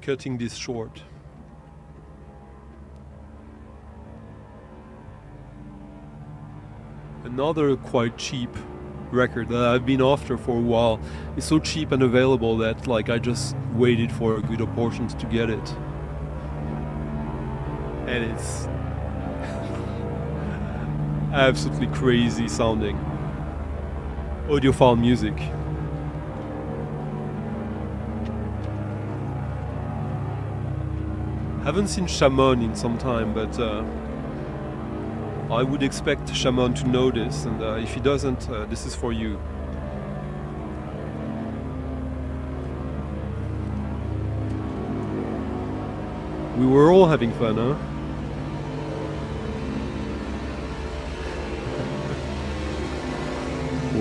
Speaker 1: Cutting this short. Another quite cheap record that I've been after for a while. It's so cheap and available that like I just waited for a good opportunity to get it. And it's absolutely crazy sounding. Audiophile music. Haven't seen Shaman in some time, but I would expect Shaman to know this, and if he doesn't, this is for you. We were all having fun, huh?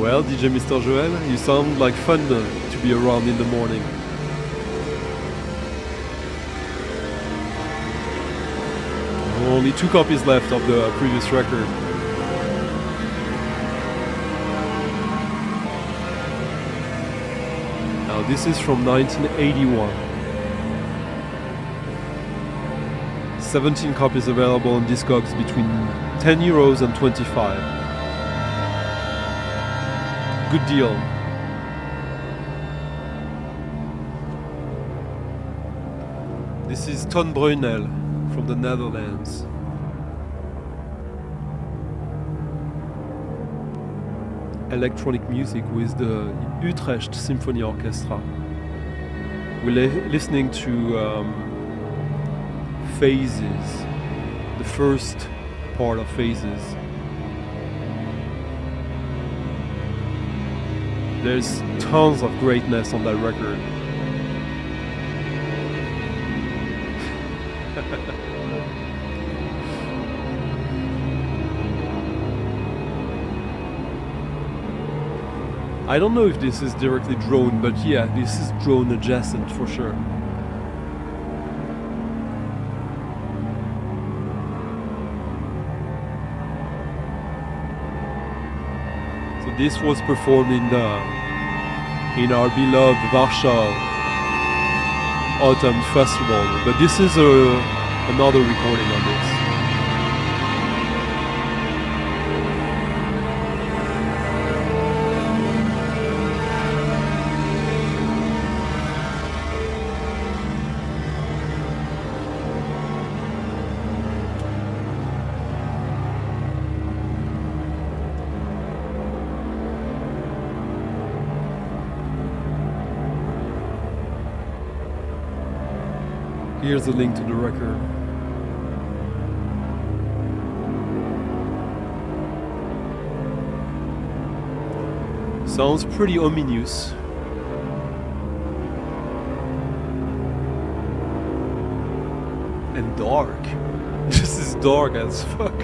Speaker 1: Well, DJ Mr. Joel, you sound like fun to be around in the morning. Only 2 copies left of the previous record. Now this is from 1981. 17 copies available on Discogs between €10 and 25. Good deal. This is Ton Brunel from the Netherlands. Electronic music with the Utrecht Symphony Orchestra. We're listening to Phases, the first part of Phases. There's tons of greatness on that record. I don't know if this is directly drone, but yeah, this is drone adjacent for sure. So this was performed in our beloved Warsaw Autumn Festival, but this is another recording of this. Here's a link to the record. Sounds pretty ominous. And dark. This is dark as fuck.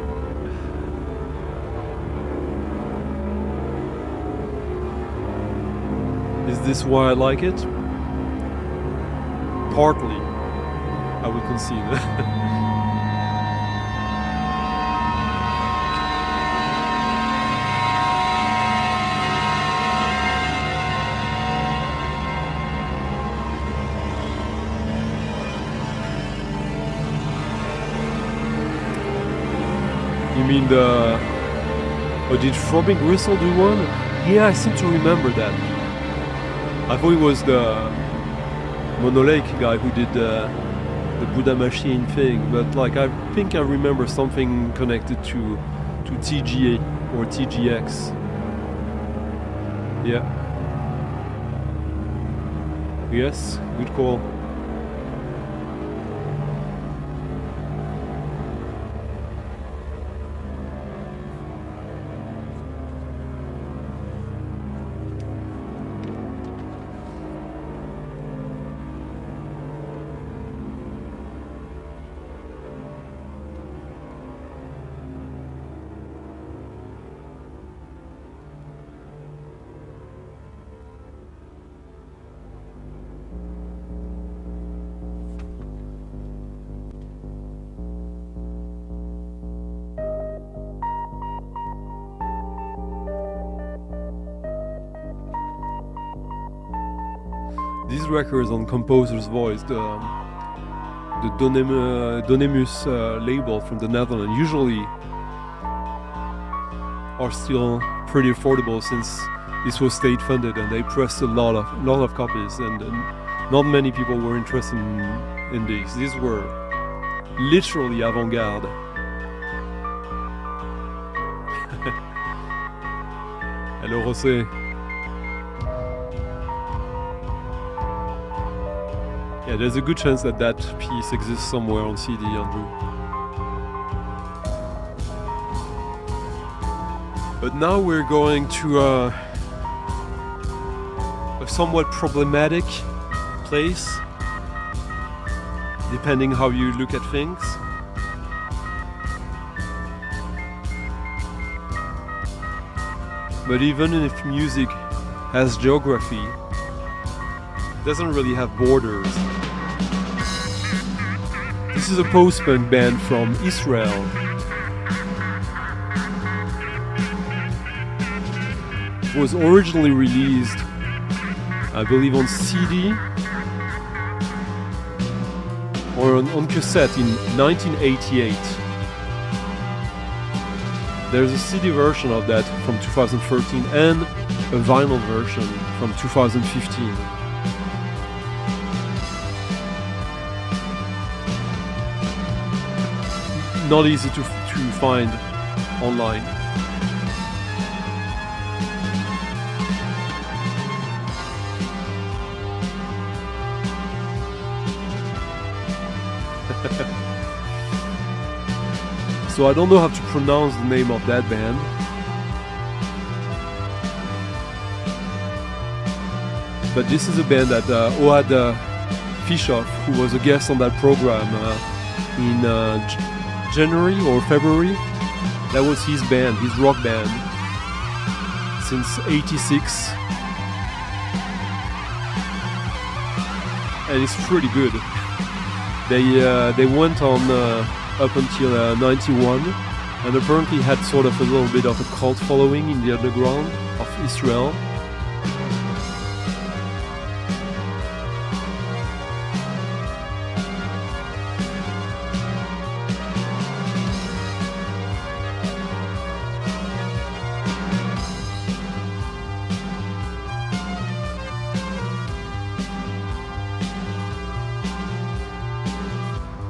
Speaker 1: Is this why I like it? Partly. I would concede. You mean the... Oh, did Throbbing Gristle do one? Yeah, I seem to remember that. I thought it was the Monolake guy who did the Buddha machine thing, but like I think I remember something connected to TGA or TGX. Yeah. Yes, good call. These records on Composer's Voice, the Donemus label from the Netherlands, usually are still pretty affordable since this was state funded and they pressed a lot of copies, and not many people were interested in these. These were literally avant-garde. Hello, Jose. Yeah, there's a good chance that piece exists somewhere on CD, Andrew. But now we're going to a somewhat problematic place, depending how you look at things. But even if music has geography, it doesn't really have borders. This is a post-punk band from Israel. It was originally released, I believe, on CD or on cassette in 1988. There's a CD version of that from 2013 and a vinyl version from 2015. Not easy to find online. So I don't know how to pronounce the name of that band. But this is a band that Ohad Fischoff, who was a guest on that program in January or February, that was his band, his rock band, since '86, and it's pretty good. They went on up until '91, and apparently had sort of a little bit of a cult following in the underground of Israel.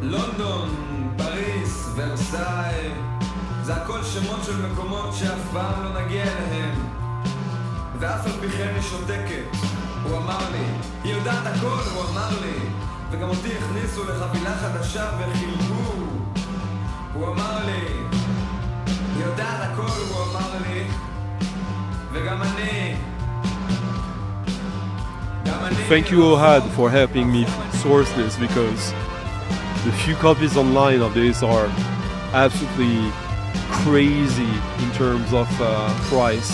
Speaker 2: לונדון, פריס, ורסאי, זה הכל שמות של מקומות שאף פעם לא נגיע אליהם, ואף על פי כן היא שותקת. הוא אמר לי, היא יודעת הכל, הוא אמר לי, וגם אותי הכניסו לחבילה חדשה וחילקו. הוא אמר לי, היא יודעת הכל, הוא אמר לי, וגם אני.
Speaker 1: Thank you, Ohad, for helping me source this, because the few copies online of this are absolutely crazy in terms of price,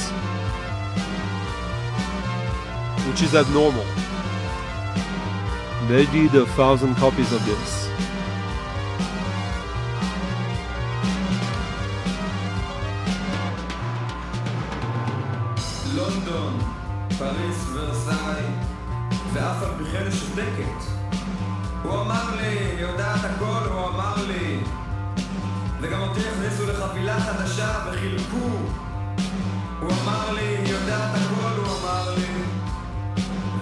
Speaker 1: which is abnormal. They did 1,000 copies of this.
Speaker 2: לונדון, פריס, ורסאי, ואף על פי כן היא שותקת. הוא אמר לי, היא יודעת הכל, הוא אמר לי, וגם אותי הכניסו לחבילה חדשה וחילקו. הוא אמר לי, יודעת הכל, הוא אמר לי,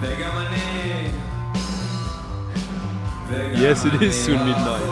Speaker 2: וגם אני,
Speaker 1: Yes, it is soon midnight.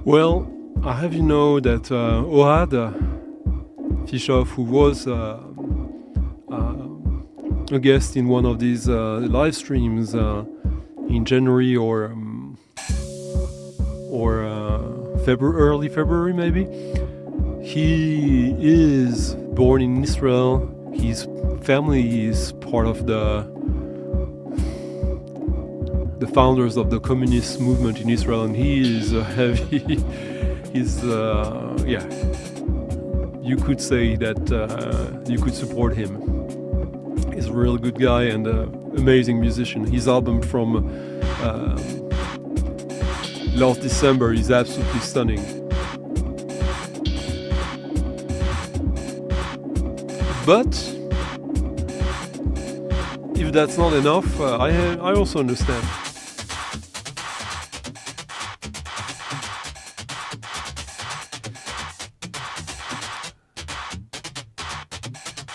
Speaker 1: Well, I have you know that Ohad Fishoff, who was a guest in one of these live streams in January or early February maybe, he is born in Israel. His family is part of the founders of the communist movement in Israel, and he is a heavy. You could say that you could support him. He's a really good guy and an amazing musician. His album from last December is absolutely stunning. But if that's not enough, I also understand.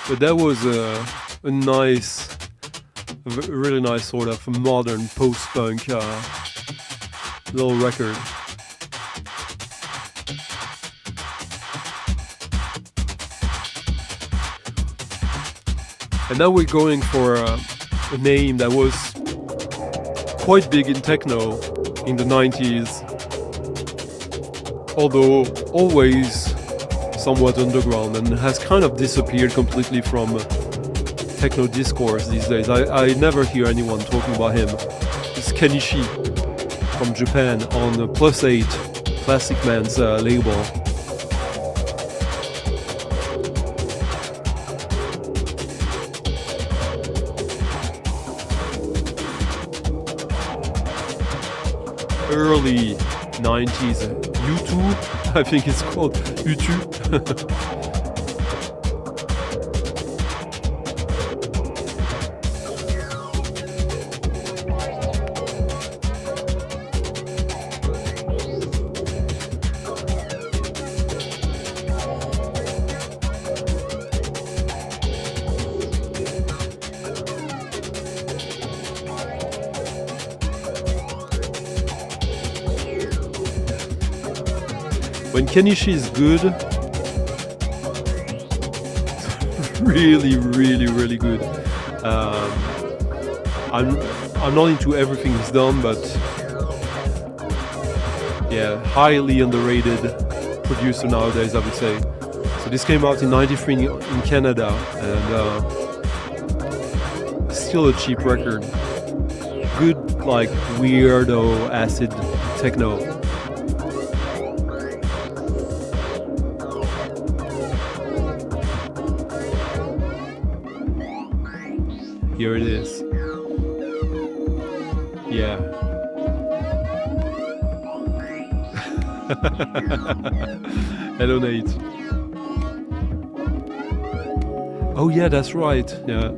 Speaker 1: But that was a really nice sort of modern post-punk little record. And now we're going for a name that was quite big in techno in the 90s, although always somewhat underground, and has kind of disappeared completely from techno discourse these days. I never hear anyone talking about him. It's Kenichi from Japan on +8 Plastic Man's label. Early 90s U2, I think it's called U2. When Kenichi is good, really, really, really good. I'm not into everything he's done, but yeah, highly underrated producer nowadays, I would say. So this came out in '93 in Canada, and still a cheap record. Good, like weirdo acid techno. Here it is. Yeah. Hello, Nate. Oh yeah, that's right. Yeah.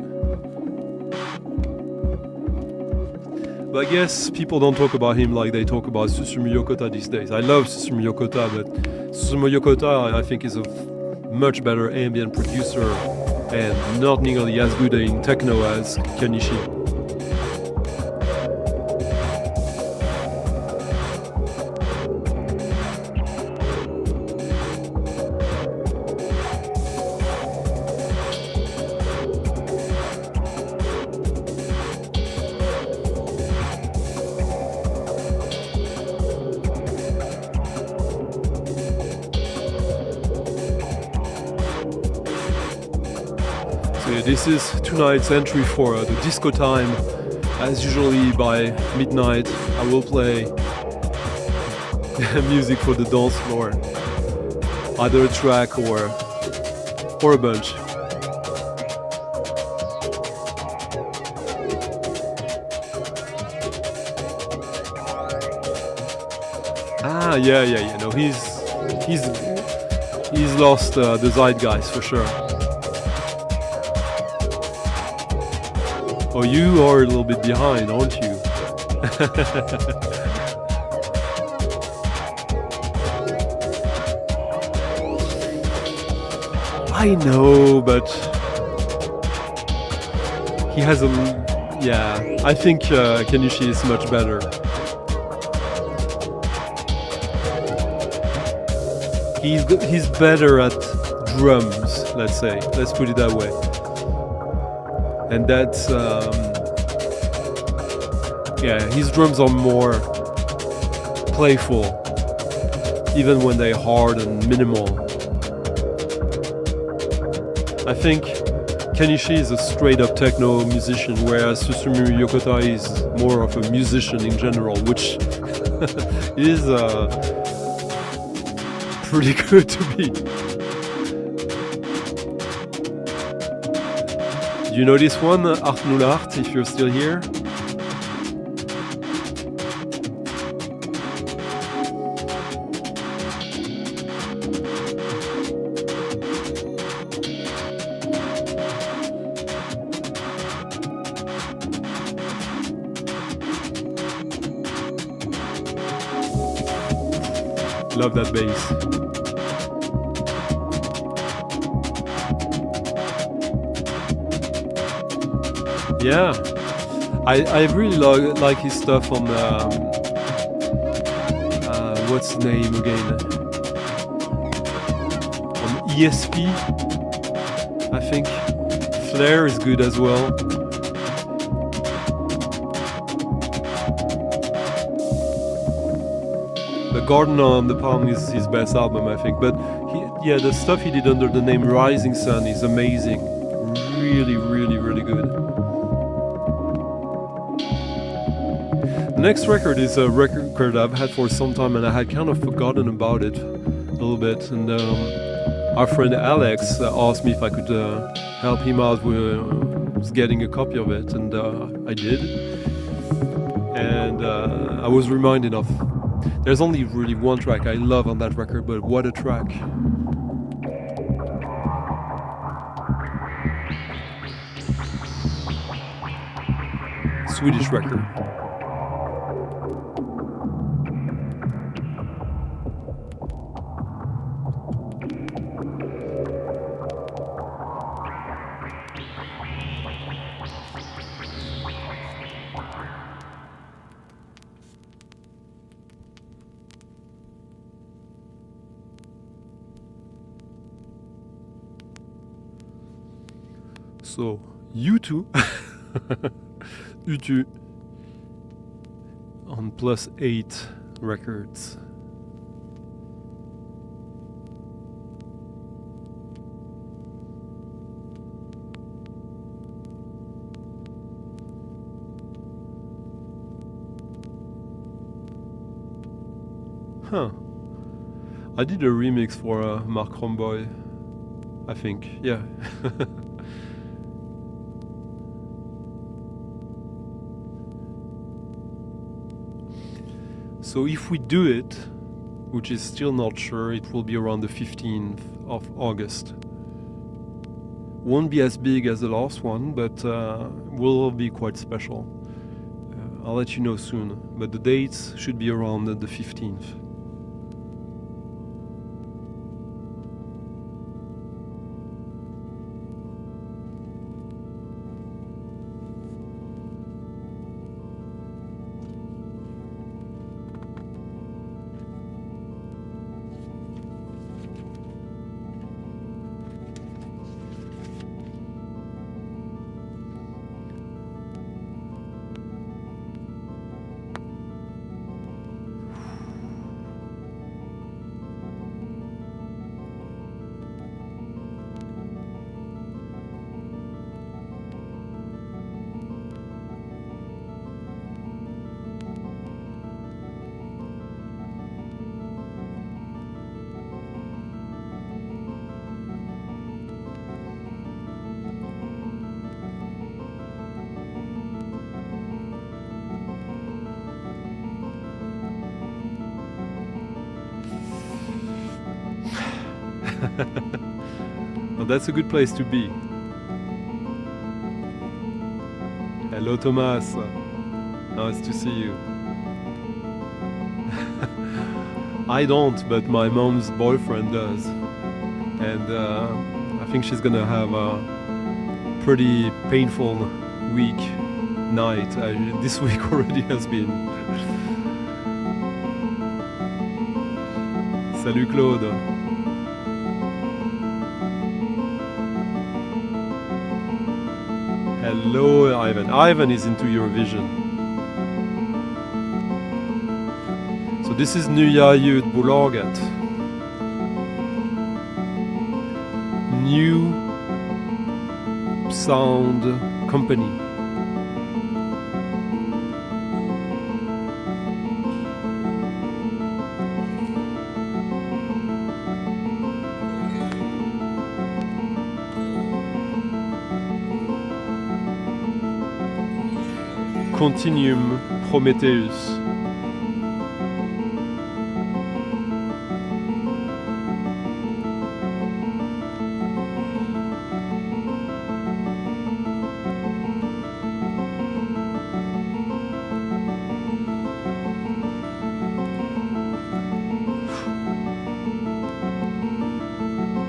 Speaker 1: But I guess people don't talk about him like they talk about Susumu Yokota these days. I love Susumu Yokota, but Susumu Yokota I think is a much better ambient producer and not nearly as good in techno as Kenichi. This is tonight's entry for the disco time. As usually by midnight I will play music for the dance floor. Either a track or a bunch. Yeah. No, he's lost the zeitgeist for sure. Oh, you are a little bit behind, aren't you? I know, but he has a... Yeah, I think Kenichi is much better. He's better at drums, let's say. Let's put it that way. And that's... his drums are more playful, even when they're hard and minimal. I think Kenichi is a straight-up techno musician, whereas Susumu Yokota is more of a musician in general, which is pretty good to be. Do you know this one, Art Nullart, if you're still here? Love that bass. Yeah, I really like his stuff on what's the name again? On ESP, I think. Flare is good as well. The Garden on the Palm is his best album, I think. But the stuff he did under the name Rising Sun is amazing. Really, really, really good. The next record is a record I've had for some time, and I had kind of forgotten about it a little bit. And our friend Alex asked me if I could help him out with getting a copy of it, and I did. And I was reminded of... There's only really one track I love on that record, but what a track. Swedish record. So, U2 U2 on +8 records. Huh. I did a remix for Mark Romboy, I think, yeah. So if we do it, which is still not sure, it will be around the 15th of August. Won't be as big as the last one, but will be quite special. I'll let you know soon, but the dates should be around the 15th. Well, that's a good place to be. Hello, Thomas. Nice to see you. I don't, but my mom's boyfriend does. And I think she's gonna have a pretty painful night. This week already has been. Salut, Claude. Hello, Ivan. Ivan is into Eurovision. So this is Nya Ljudbolaget. New sound company. Continuum Prometheus.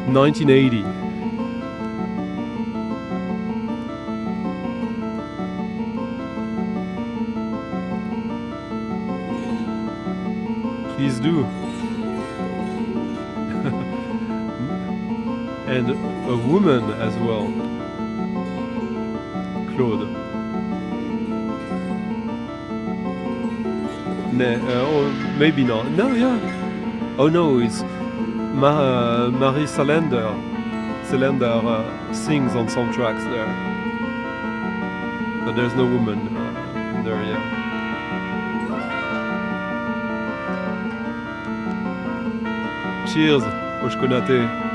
Speaker 1: (1980). Please do. And a woman as well. Claude. Or maybe not. No, yeah. Oh no, it's Marie Salander. Salander sings on some tracks there. But there's no woman there yet. Cheers, Oshkonate.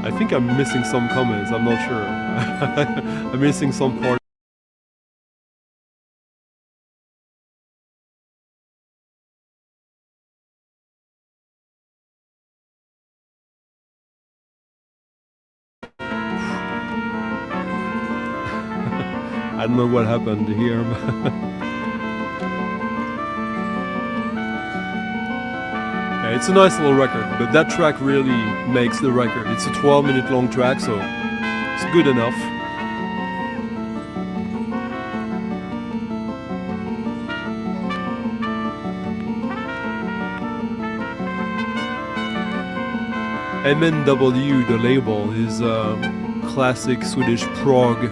Speaker 1: I think I'm missing some comments, I'm not sure. I'm missing some part. I don't know what happened here. It's a nice little record, but that track really makes the record. It's a 12-minute long track, so it's good enough. MNW, the label, is classic Swedish prog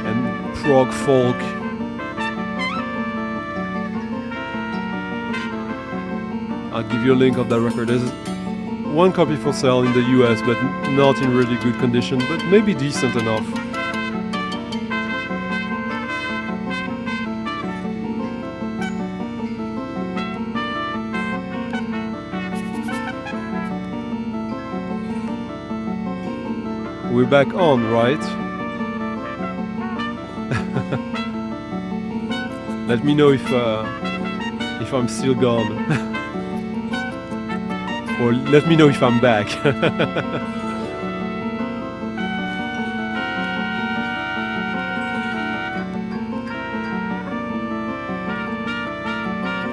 Speaker 1: and prog folk I'll give you a link of that record. There's one copy for sale in the US, but not in really good condition, but maybe decent enough. We're back on, right? Let me know if I'm still gone. Or let me know if I'm back.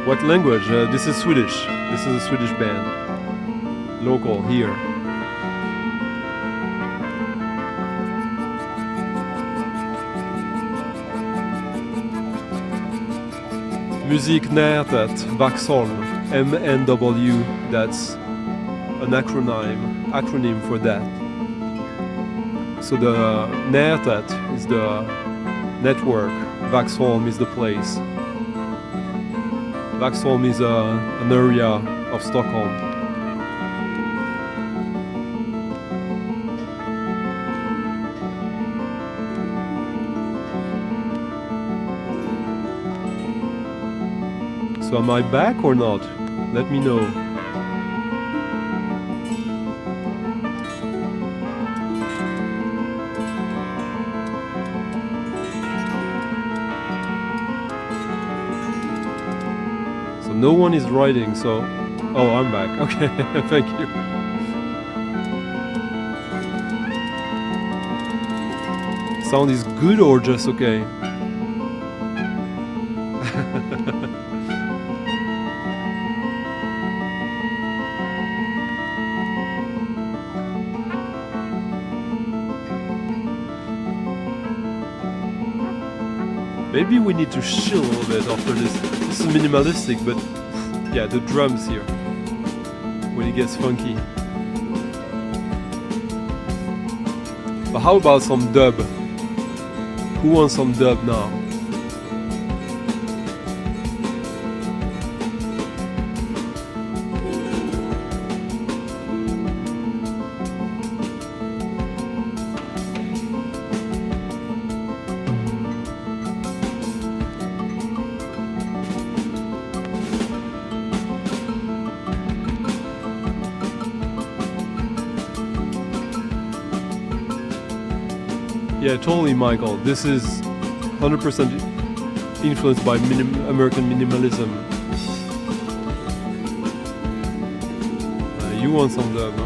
Speaker 1: What language? This is Swedish. This is a Swedish band. Local, here. Musique Närtet, Vaxholm, MNW, that's an acronym for that. So the Närtet is the network, Vaxholm is the place. Vaxholm is an area of Stockholm. So am I back or not? Let me know. So no one is writing, so... Oh, I'm back. Okay, thank you. Sound is good or just okay? Maybe we need to chill a little bit after this. This is minimalistic, but yeah, the drums here, when it gets funky. But how about some dub? Who wants some dub now? Yeah, totally, Michael. This is 100% influenced by American minimalism. You want some dub, huh?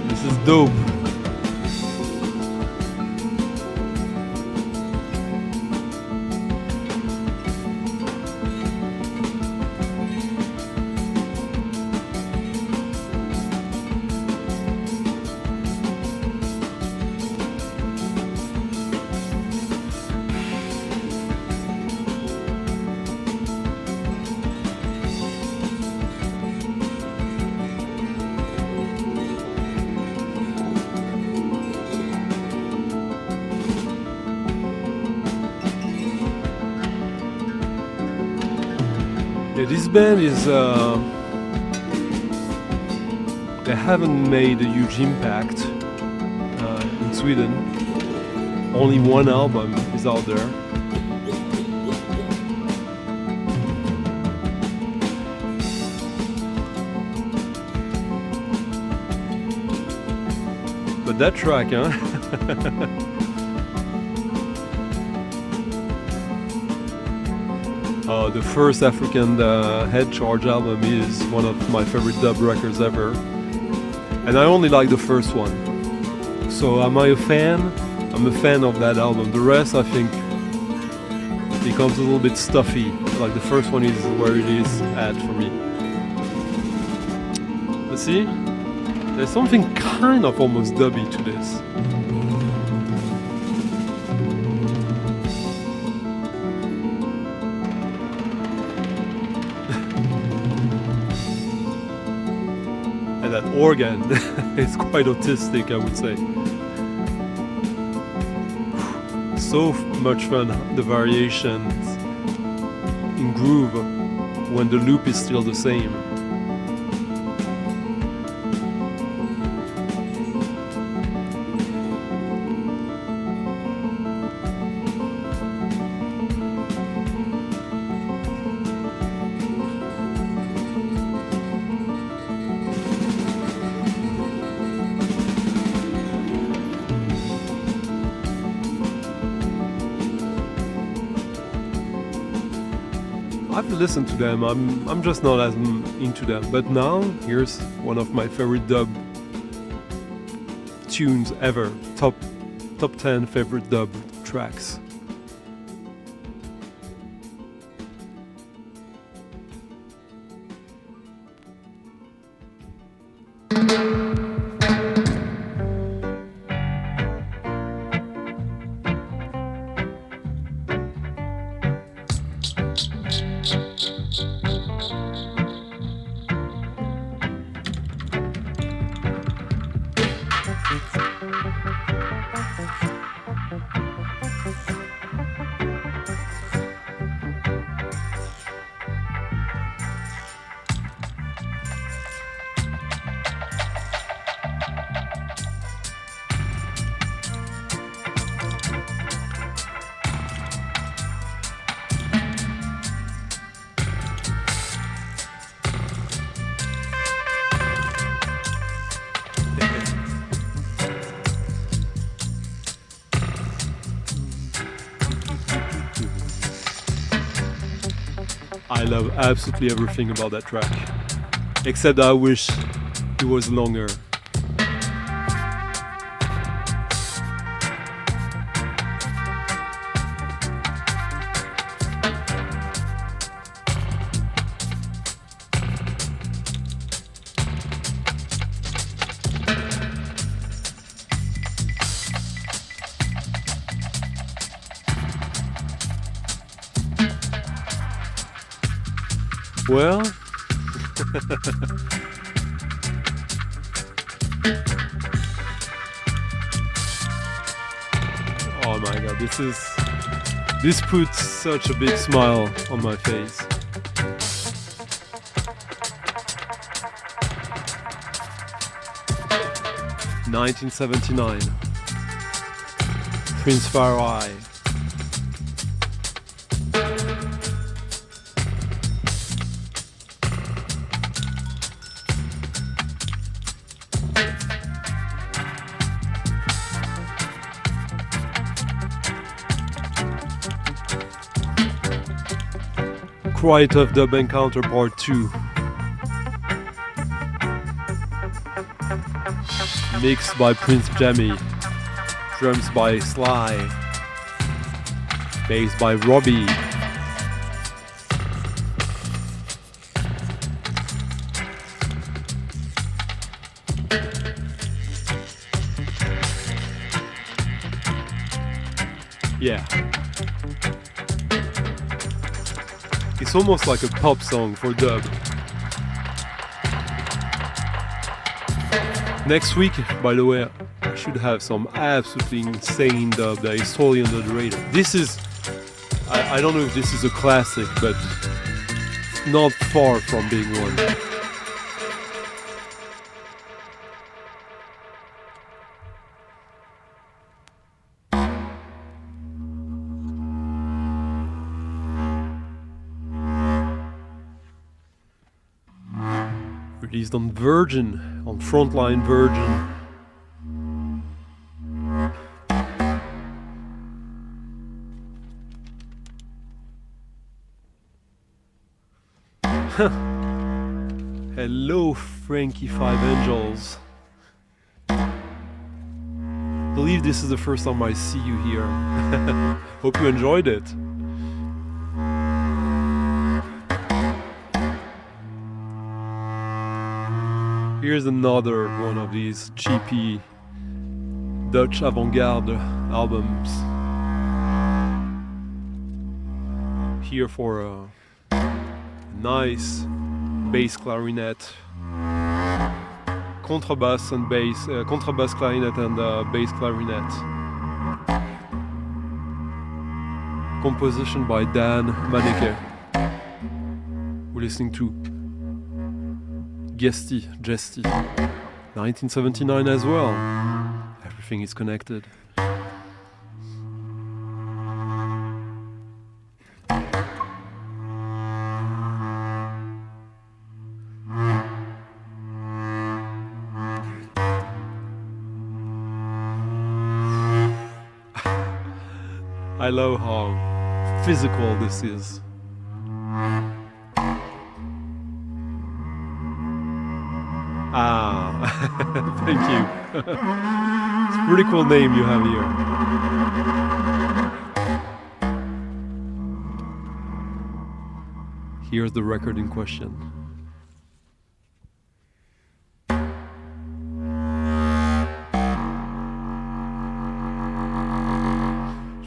Speaker 1: This is dope. Yeah, this band is, they haven't made a huge impact in Sweden. Only one album is out there. But that track, huh? The first African Head Charge album is one of my favorite dub records ever. And I only like the first one. So am I a fan? I'm a fan of that album. The rest, I think, becomes a little bit stuffy. Like the first one is where it is at for me. But see, there's something kind of almost dubby to this. And that organ is quite autistic, I would say. So so much fun, the variations in groove when the loop is still the same. I've listened to them, I'm just not as into them. But now, here's one of my favorite dub tunes ever. Top 10 favorite dub tracks. I love absolutely everything about that track, except I wish it was longer. Well, oh my god, this puts such a big smile on my face. "1979", Prince Farai. Quite of Dub Encounter Part 2. Mixed by Prince Jammy. Drums by Sly. Bass by Robbie. Yeah. It's almost like a pop song for dub. Next week, by the way, I should have some absolutely insane dub that is totally under the radar. This is, I don't know if this is a classic, but it's not far from being one. Released on Virgin, on Frontline Virgin. Hello, Frankie Five Angels. Believe this is the first time I see you here. Hope you enjoyed it. Here's another one of these cheapy Dutch avant-garde albums. Here for a nice bass clarinet, contrabass and bass, contrabass clarinet and bass clarinet. composition by Dan Maneke. We're listening to Gesty, 1979 as well. Everything is connected. I love how physical this is. Thank you. It's a pretty cool name you have here. Here's the record in question.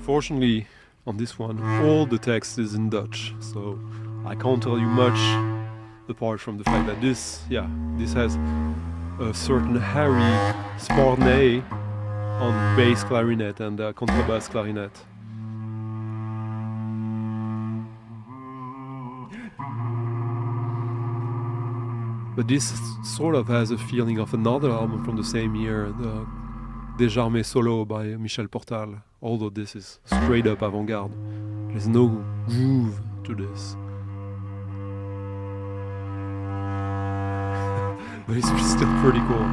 Speaker 1: Fortunately, on this one, all the text is in Dutch, so I can't tell you much apart from the fact that this has a certain Harry Sparney on bass clarinet and contrabass clarinet. But this sort of has a feeling of another album from the same year, the Desarmé Solo by Michel Portal, although this is straight up avant-garde. There's no groove to this. But it's still pretty cool.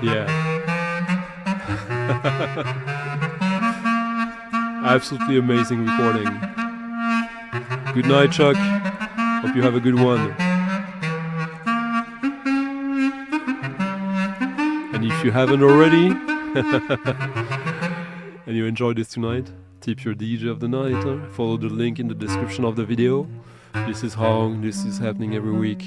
Speaker 1: Yeah. Absolutely amazing recording. Good night, Chuck. Hope you have a good one. And if you haven't already, and you enjoyed this tonight, tip your DJ of the night. Follow the link in the description of the video. This is how this is happening every week.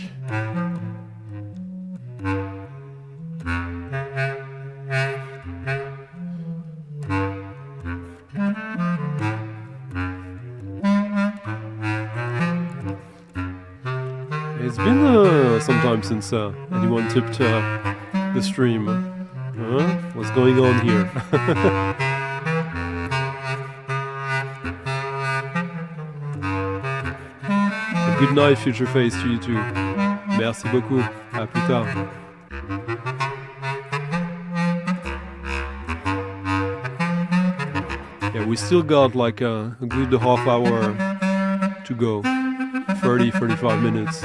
Speaker 1: It's been some time since anyone tipped the stream. What's going on here? Good night, Future Face, to you too. Merci beaucoup. À plus tard. Yeah, we still got like a good half hour to go. 30-35 minutes.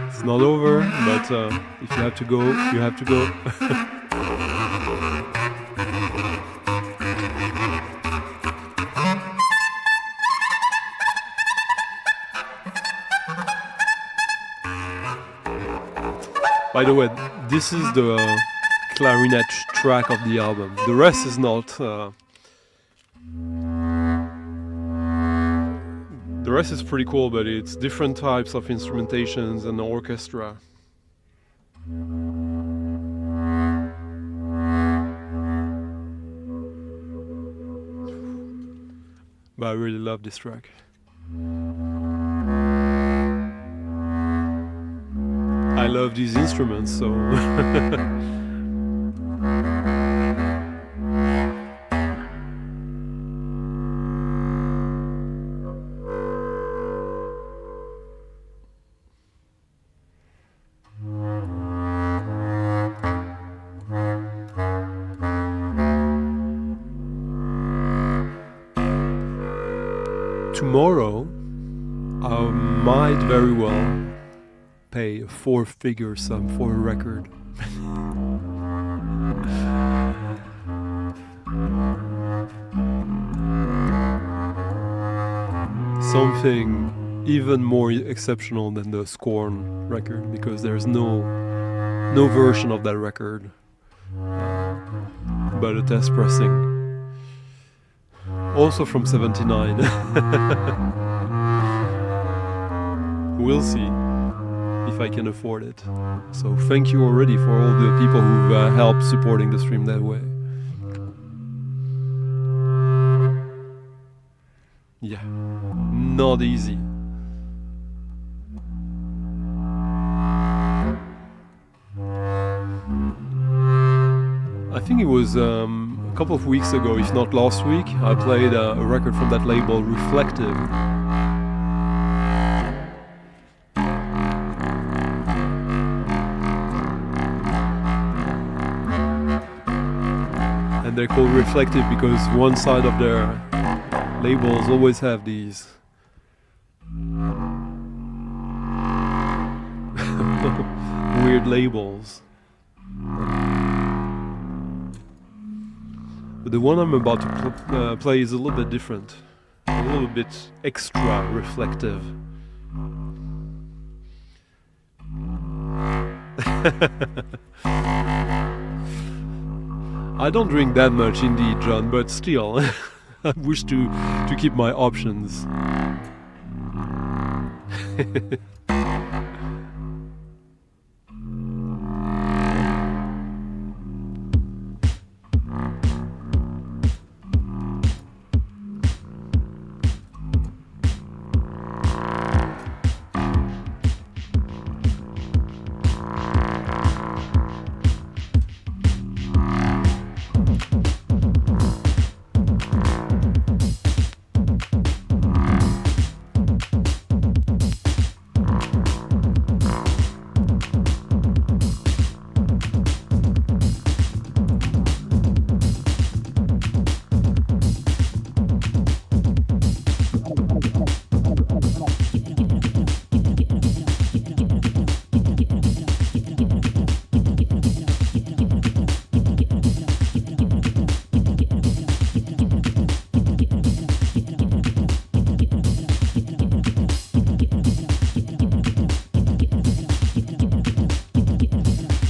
Speaker 1: It's not over, but if you have to go, you have to go. By the way, this is the clarinet track of the album. The rest is not. The rest is pretty cool, but it's different types of instrumentations and orchestra. But I really love this track. I love these instruments, so tomorrow I might very well pay a 4-figure sum for a record. Something even more exceptional than the Scorn record, because there's no version of that record, but a test pressing. Also from 79. We'll see if I can afford it. So thank you already for all the people who've helped supporting the stream that way. Yeah, not easy. I think it was a couple of weeks ago, if not last week, I played a record from that label, Reflective. And they're called Reflective because one side of their labels always have these weird labels. But the one I'm about to play is a little bit different, a little bit extra reflective. I don't drink that much indeed, John, but still, I wish to keep my options.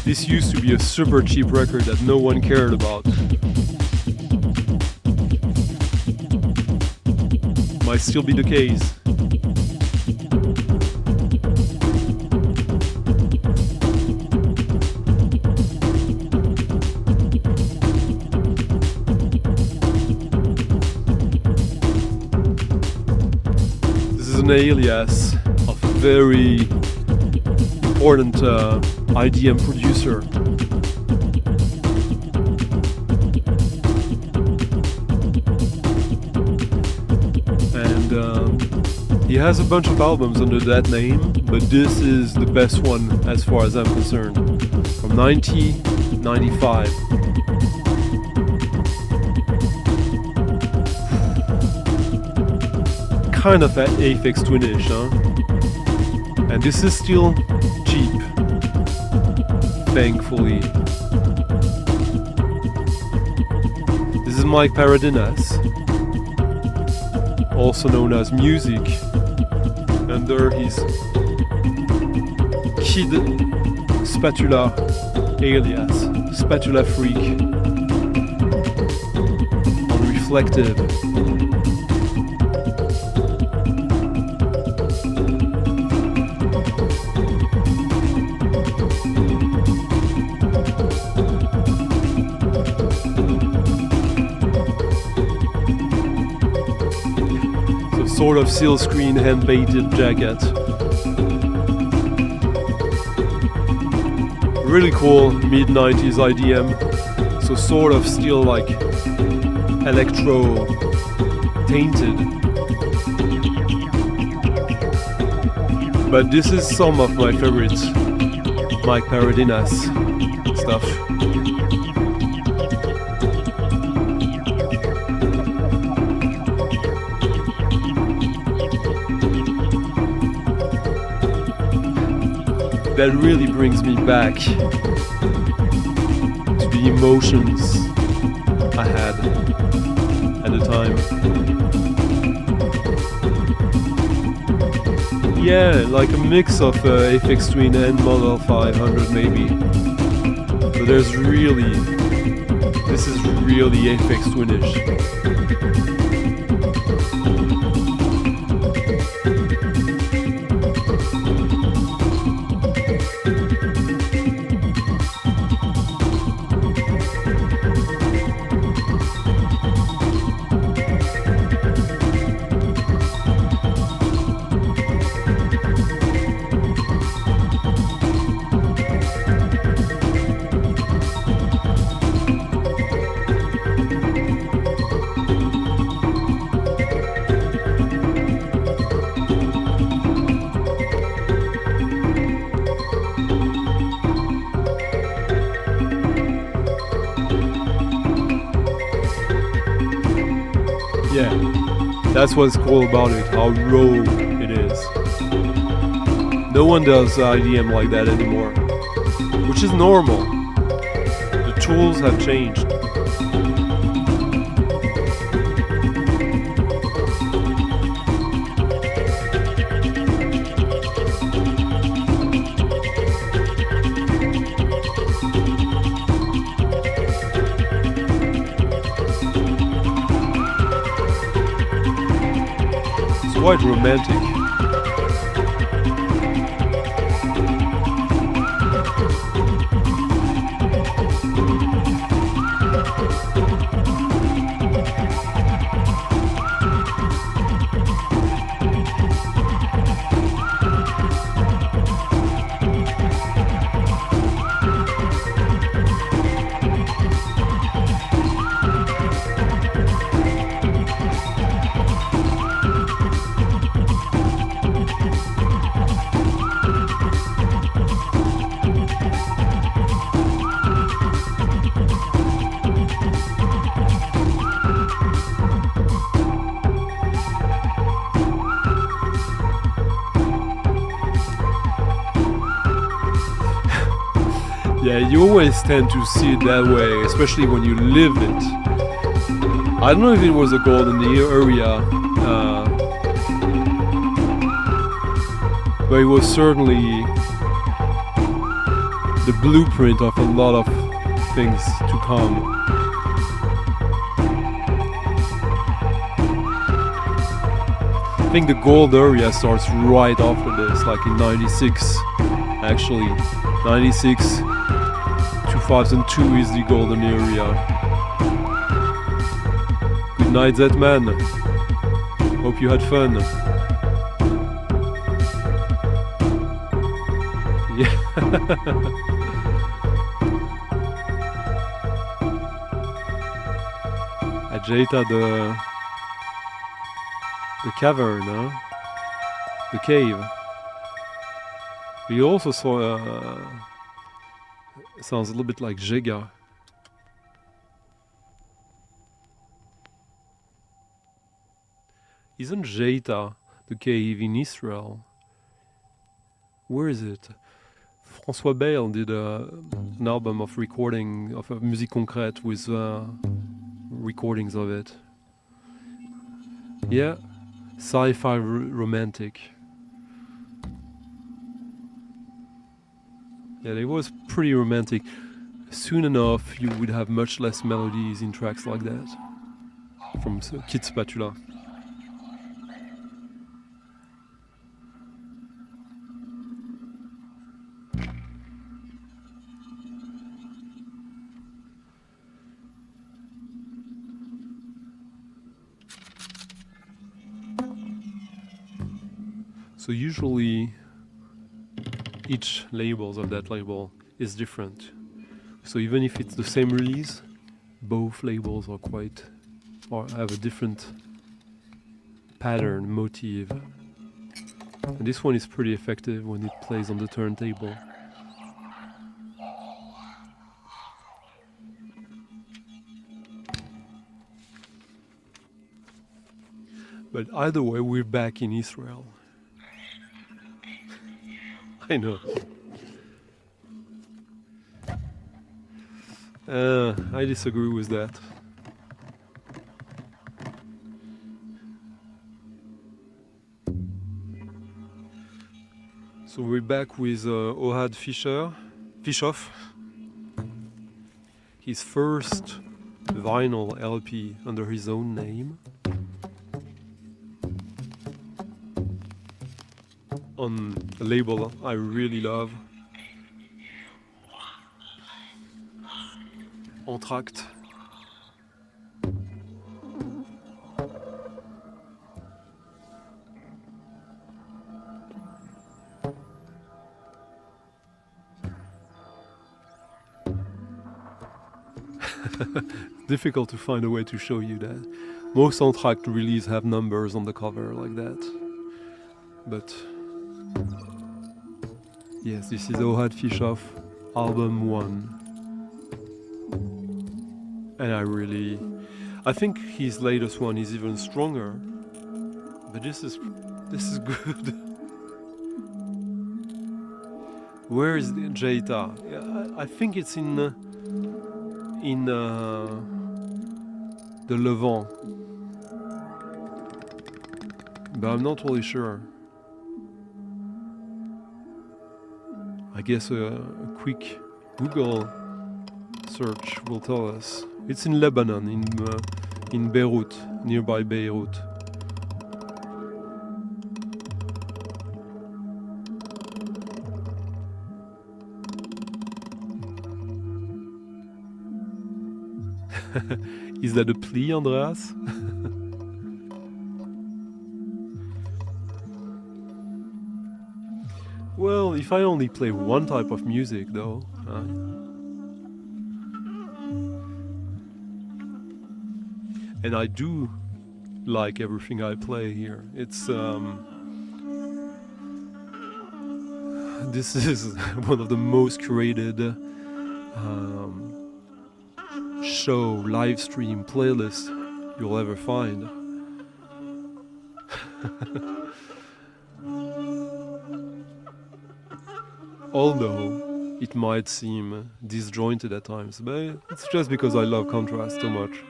Speaker 1: This used to be a super cheap record that no one cared about. Might still be the case. This is an alias of a very important IDM producer. And he has a bunch of albums under that name, but this is the best one as far as I'm concerned. From 1995. Kind of at Aphex Twin-ish, huh? And this is still cheap. Thankfully. This is Mike Paradinas, also known as Musique, under his Kid Spatula alias, Spatula Freak, on Reflective. Sort of seal screen hand painted jacket. Really cool mid-90s IDM. So sort of still like electro tainted. But this is some of my favorite Mike Paradinas stuff. that really brings me back to the emotions I had at the time. Yeah, like a mix of Aphex Twin and Model 500 maybe. But this is really Aphex Twinish. Yeah, that's what's cool about it, how raw it is. No one does IDM like that anymore, which is normal. The tools have changed. Quite romantic. Yeah, you always tend to see it that way, especially when you live it. I don't know if it was a golden area, but it was certainly the blueprint of a lot of things to come. I think the gold area starts right after this, like in 96, actually. 96, 2002 is the golden area. Good night, Z-Man. Hope you had fun. Yeah. Ajeta, the cavern, huh? The cave. We also saw sounds a little bit like Jega. Isn't Jeita the cave in Israel? Where is it? François Bale did an album of recording of musique concrète with recordings of it. Yeah, sci-fi romantic. Yeah, it was pretty romantic. Soon enough, you would have much less melodies in tracks like that. From Kid Spatula. So usually each labels of that label is different. So even if it's the same release, both labels are have a different pattern, motif. And this one is pretty effective when it plays on the turntable. But either way, we're back in Israel. I know. I disagree with that. So we're back with Ohad Fischoff. His first vinyl LP under his own name. On a label I really love. Entract. Difficult to find a way to show you that. Most Entract releases have numbers on the cover like that. But yes, this is Ohad Fischoff, album 1. And I think his latest one is even stronger. But this is good. Where is Jeta? Yeah, I think it's in the Levant. But I'm not really sure. I guess a quick Google search will tell us. It's in Lebanon, in Beirut, nearby Beirut. Is that a plea, Andreas? Well, if I only play one type of music, though. And I do like everything I play here. It's this is one of the most curated show, live stream playlist you'll ever find. Although it might seem disjointed at times, but it's just because I love contrast so much.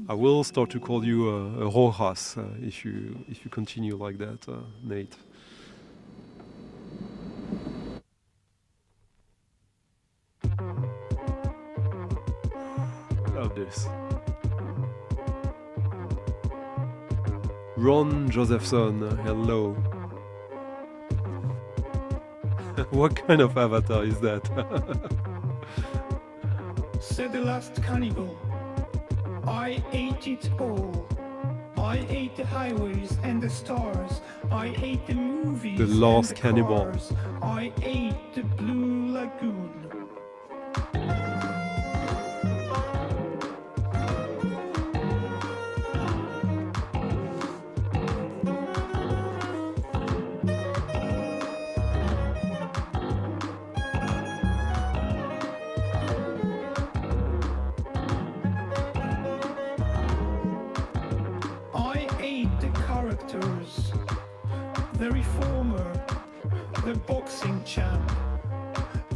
Speaker 1: I will start to call you a Rojas if you continue like that, Nate. Love this. Ron Josephson, hello. What kind of avatar is that?
Speaker 3: Said the last cannibal, I ate it all. I ate the highways and the stars. I ate the movies.
Speaker 1: The last
Speaker 3: and the
Speaker 1: cannibal.
Speaker 3: cars. I ate the Blue Lagoon. The reformer, the boxing champ,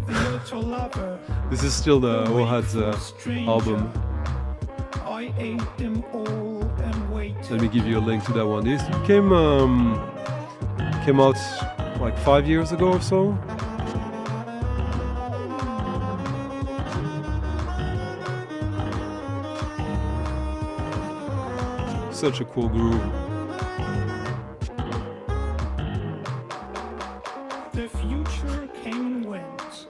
Speaker 3: the ultra lover.
Speaker 1: This is still the Ohad's album.
Speaker 3: I ate them all and waited.
Speaker 1: Let me give you a link to that one. This came out like 5 years ago or so. Such a cool groove.
Speaker 3: The future came and went,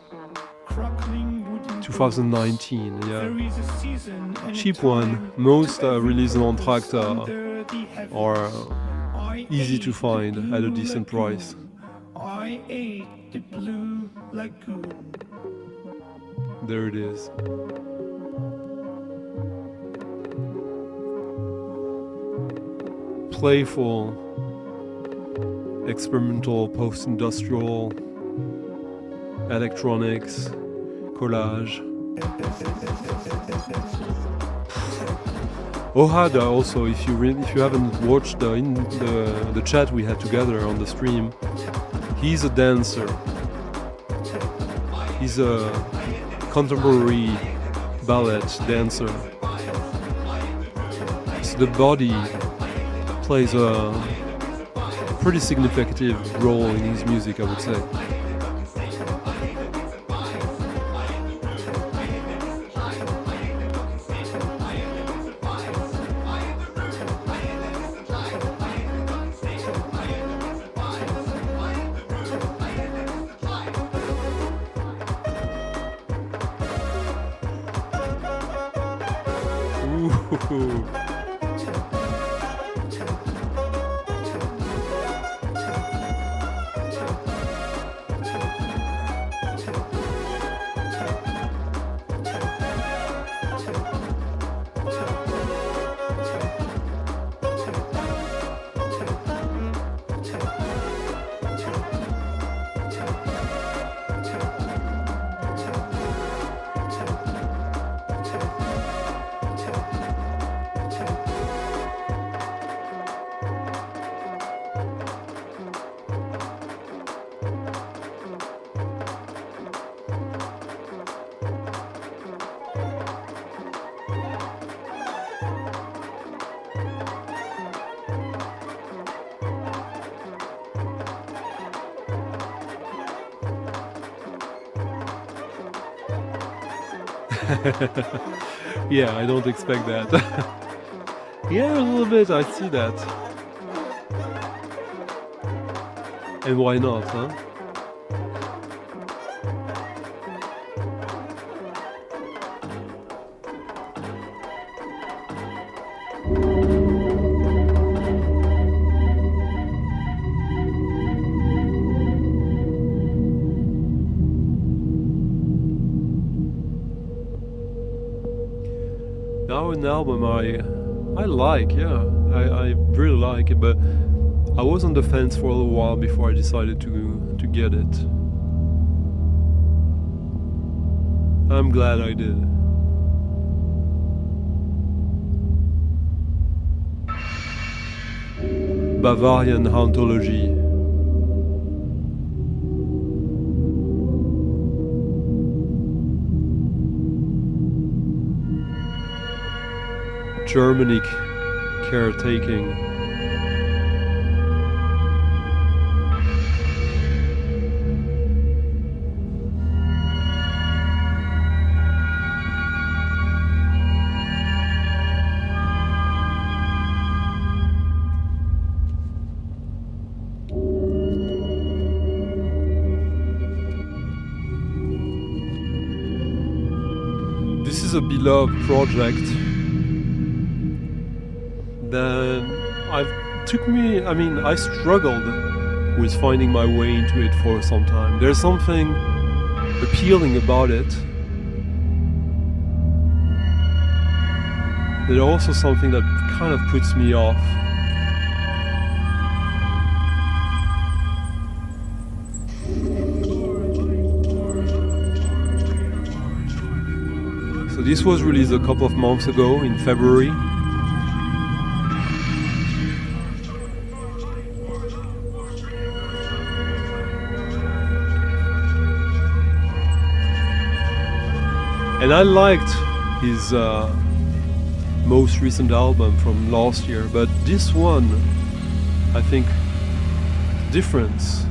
Speaker 3: crackling wooden
Speaker 1: 2019, yeah.
Speaker 3: There is a season and
Speaker 1: Cheap
Speaker 3: a time
Speaker 1: one. Most
Speaker 3: to every
Speaker 1: released on
Speaker 3: purpose
Speaker 1: Entract
Speaker 3: under the heavens.
Speaker 1: are
Speaker 3: I
Speaker 1: easy
Speaker 3: ate
Speaker 1: to
Speaker 3: the
Speaker 1: find at a
Speaker 3: Blue
Speaker 1: decent
Speaker 3: Lagoon.
Speaker 1: price.
Speaker 3: I ate the Blue Lagoon.
Speaker 1: There it is. Playful, experimental, post-industrial, electronics, collage. Ohad also, if you haven't watched the chat we had together on the stream, He's a dancer. He's a contemporary ballet dancer. So the body plays a pretty significant role in his music, I would say. Ooh. Yeah, I don't expect that. Yeah, a little bit, I see that. And why not, huh? Now an album I like, yeah, I really like it, but I was on the fence for a little while before I decided to get it. I'm glad I did. Bavarian Hauntology. Germanic caretaking. This is a beloved project. Then I struggled with finding my way into it for some time. There's something appealing about it. There's also something that kind of puts me off. So this was released a couple of months ago in February. And I liked his most recent album from last year, but this one, I think, the difference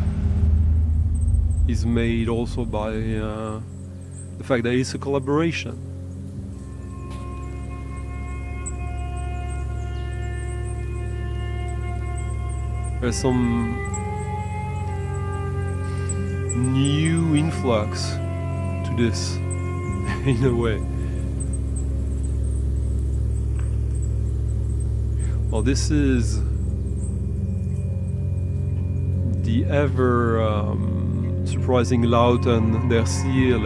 Speaker 1: is made also by the fact that it's a collaboration. There's some new influx to this. In a way. Well, this is the ever surprising Lauten der Ziel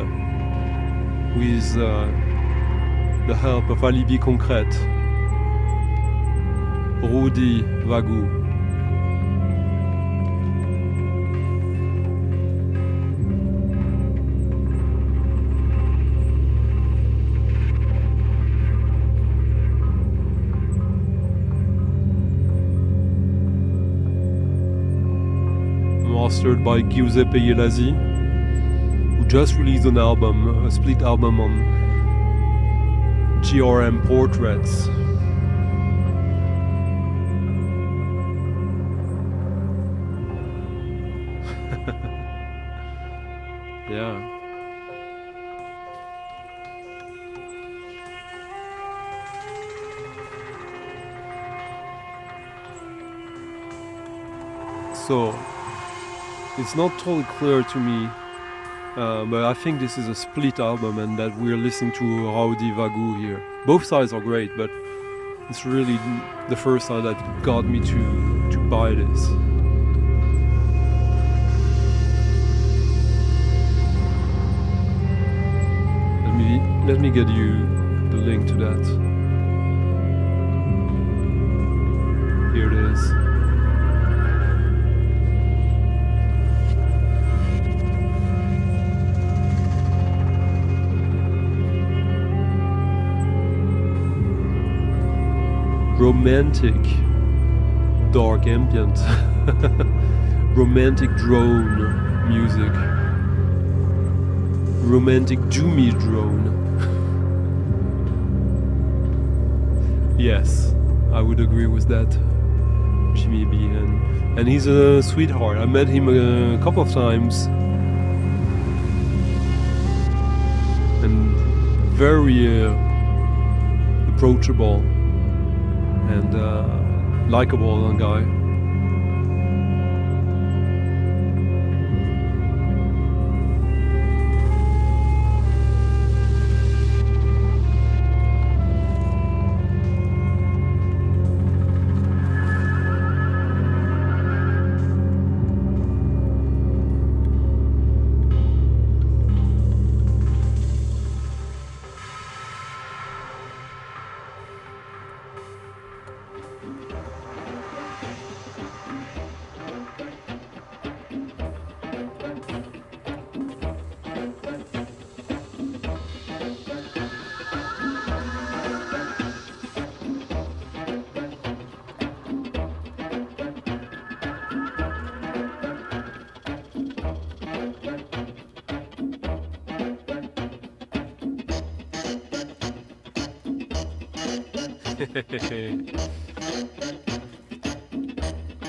Speaker 1: with the help of Alibi Concrète, Rudi Vagou. mastered by Giuseppe Ielasi, who just released an album, a split album on GRM Portraits. Yeah. So, it's not totally clear to me, but I think this is a split album and that we're listening to Rowdy Vagu here. Both sides are great, but it's really the first side that got me to buy this. Let me get you the link to that. Here it is. Romantic dark ambient. Romantic drone music. Romantic doomy drone. Yes, I would agree with that, Jimmy B. And he's a sweetheart. I met him a couple of times, and very approachable and likable guy.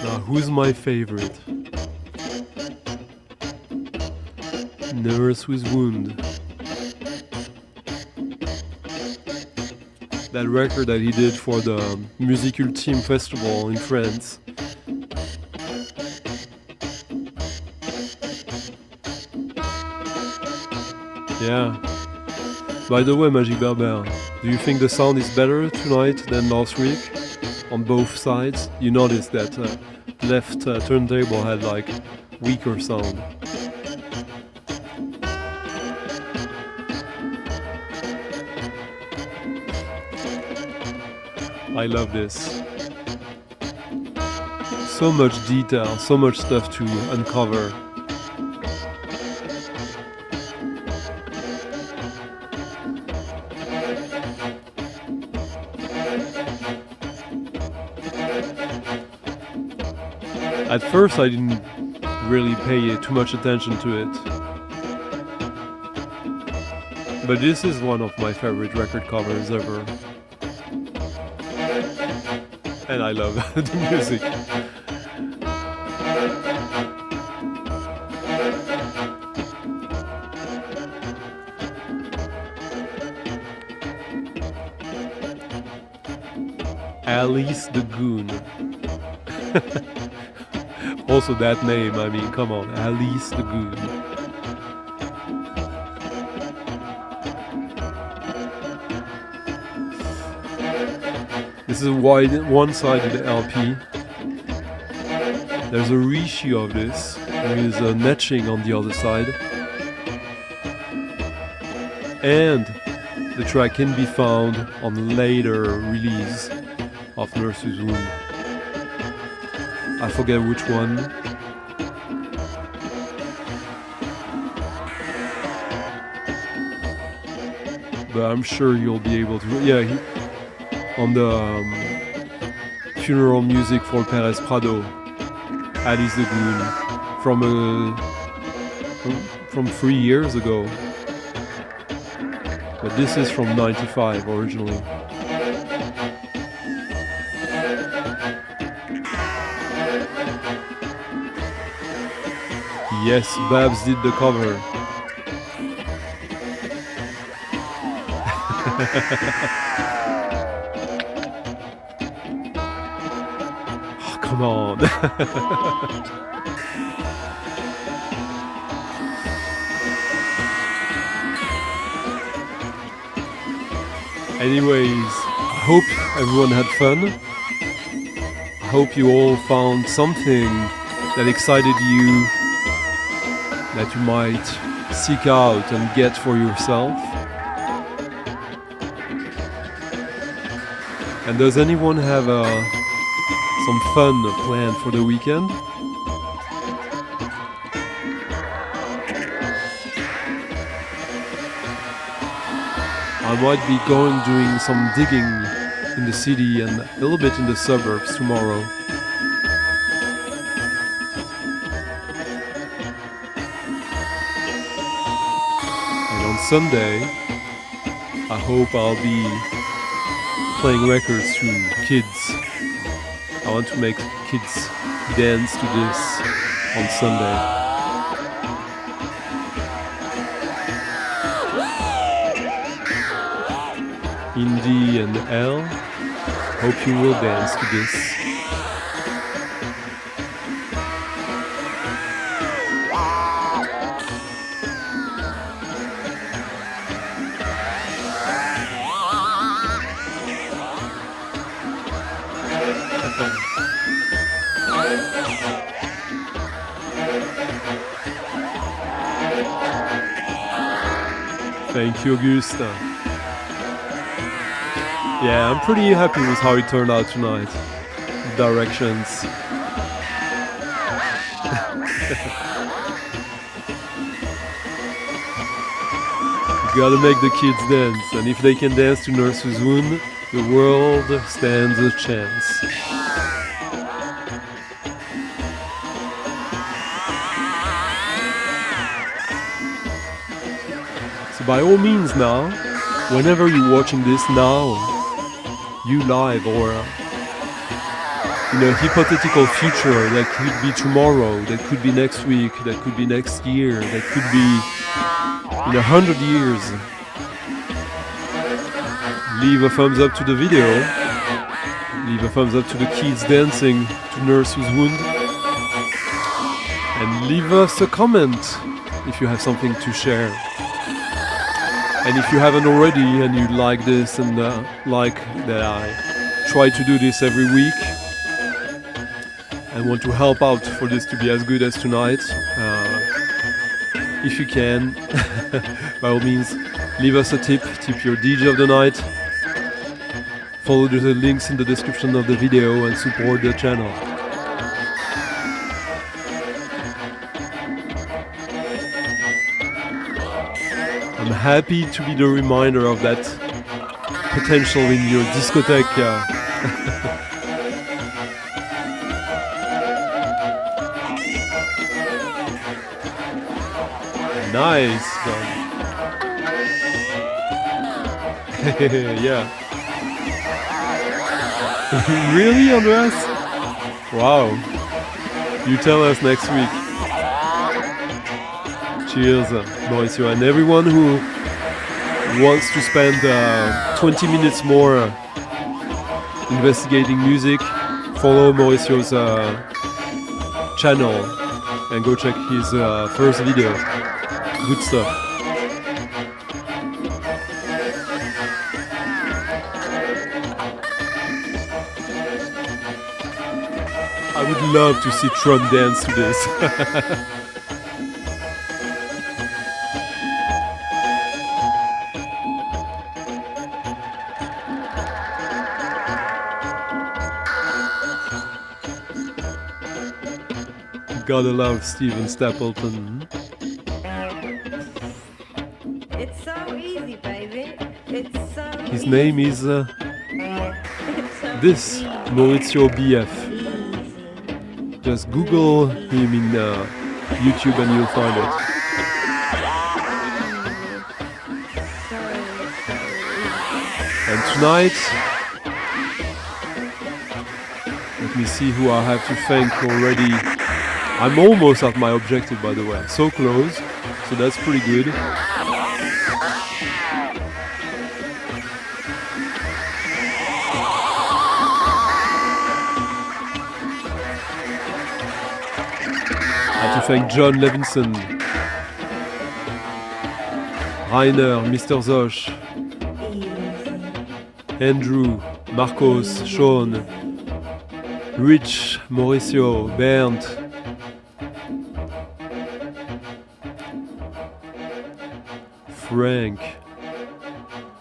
Speaker 1: Now, who's my favorite? Nurse with Wound. That record that he did for the Musique Ultime Festival in France. Yeah. By the way, Magic Berber, do you think the sound is better tonight than last week? On both sides? You noticed that left turntable had like weaker sound. I love this. So much detail, so much stuff to uncover. At first I didn't really pay too much attention to it. But this is one of my favorite record covers ever. And I love the music. Alice the Goon. Also that name, I mean, come on, Alice the Goon. This is a one-sided LP. There's a reissue of this. There is a netching on the other side. And the track can be found on the later release of Nurse's Wound. I forget which one. But I'm sure you'll be able to. Yeah, on the funeral music for Perez Prado, Alice the Goon, from 3 years ago. But this is from 95 originally. Yes, Babs did the cover. Oh, come on. Anyways, I hope everyone had fun. I hope you all found something that excited you, that you might seek out and get for yourself. And does anyone have some fun planned for the weekend? I might be doing some digging in the city and a little bit in the suburbs tomorrow. And on Sunday, I hope I'll be playing records to kids. I want to make kids dance to this on Sunday. Indy and Elle, hope you will dance to this. Thank you, Augusta. Yeah, I'm pretty happy with how it turned out tonight. Directions. You gotta make the kids dance, and if they can dance to Nurse's Wound, the world stands a chance. So by all means now, whenever you're watching this now, you live or in a hypothetical future that could be tomorrow, that could be next week, that could be next year, that could be in 100 years, leave a thumbs up to the video, leave a thumbs up to the kids dancing to Nurse's Wound, and leave us a comment if you have something to share. And if you haven't already and you like this and like that I try to do this every week and want to help out for this to be as good as tonight, if you can, by all means, leave us a tip your DJ of the night, follow the links in the description of the video and support the channel. I'm happy to be the reminder of that potential in your discotheque. Nice. Yeah. Really, Andreas? Wow. You tell us next week. Cheers, Mauricio, and everyone who wants to spend 20 minutes more investigating music, follow Mauricio's channel and go check his first video. Good stuff. I would love to see Trump dance to this. Gotta love Steven Stapleton.
Speaker 4: It's so easy, baby. It's so
Speaker 1: His name is this, Maurizio BF. Just Google him in YouTube and you'll find it. And tonight, let me see who I have to thank already. I'm almost at my objective, by the way. So close, so that's pretty good. I have to thank John Levinson, Rainer, Mr. Zosh, Andrew, Marcos, Sean, Rich, Mauricio, Bernd, Frank,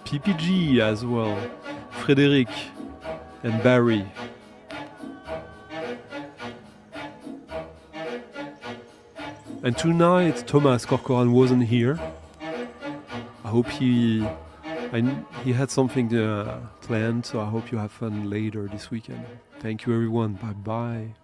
Speaker 1: PPG as well, Frederic, and Barry. And tonight Thomas Corcoran wasn't here. I hope he had something planned, so I hope you have fun later this weekend. Thank you everyone, bye bye.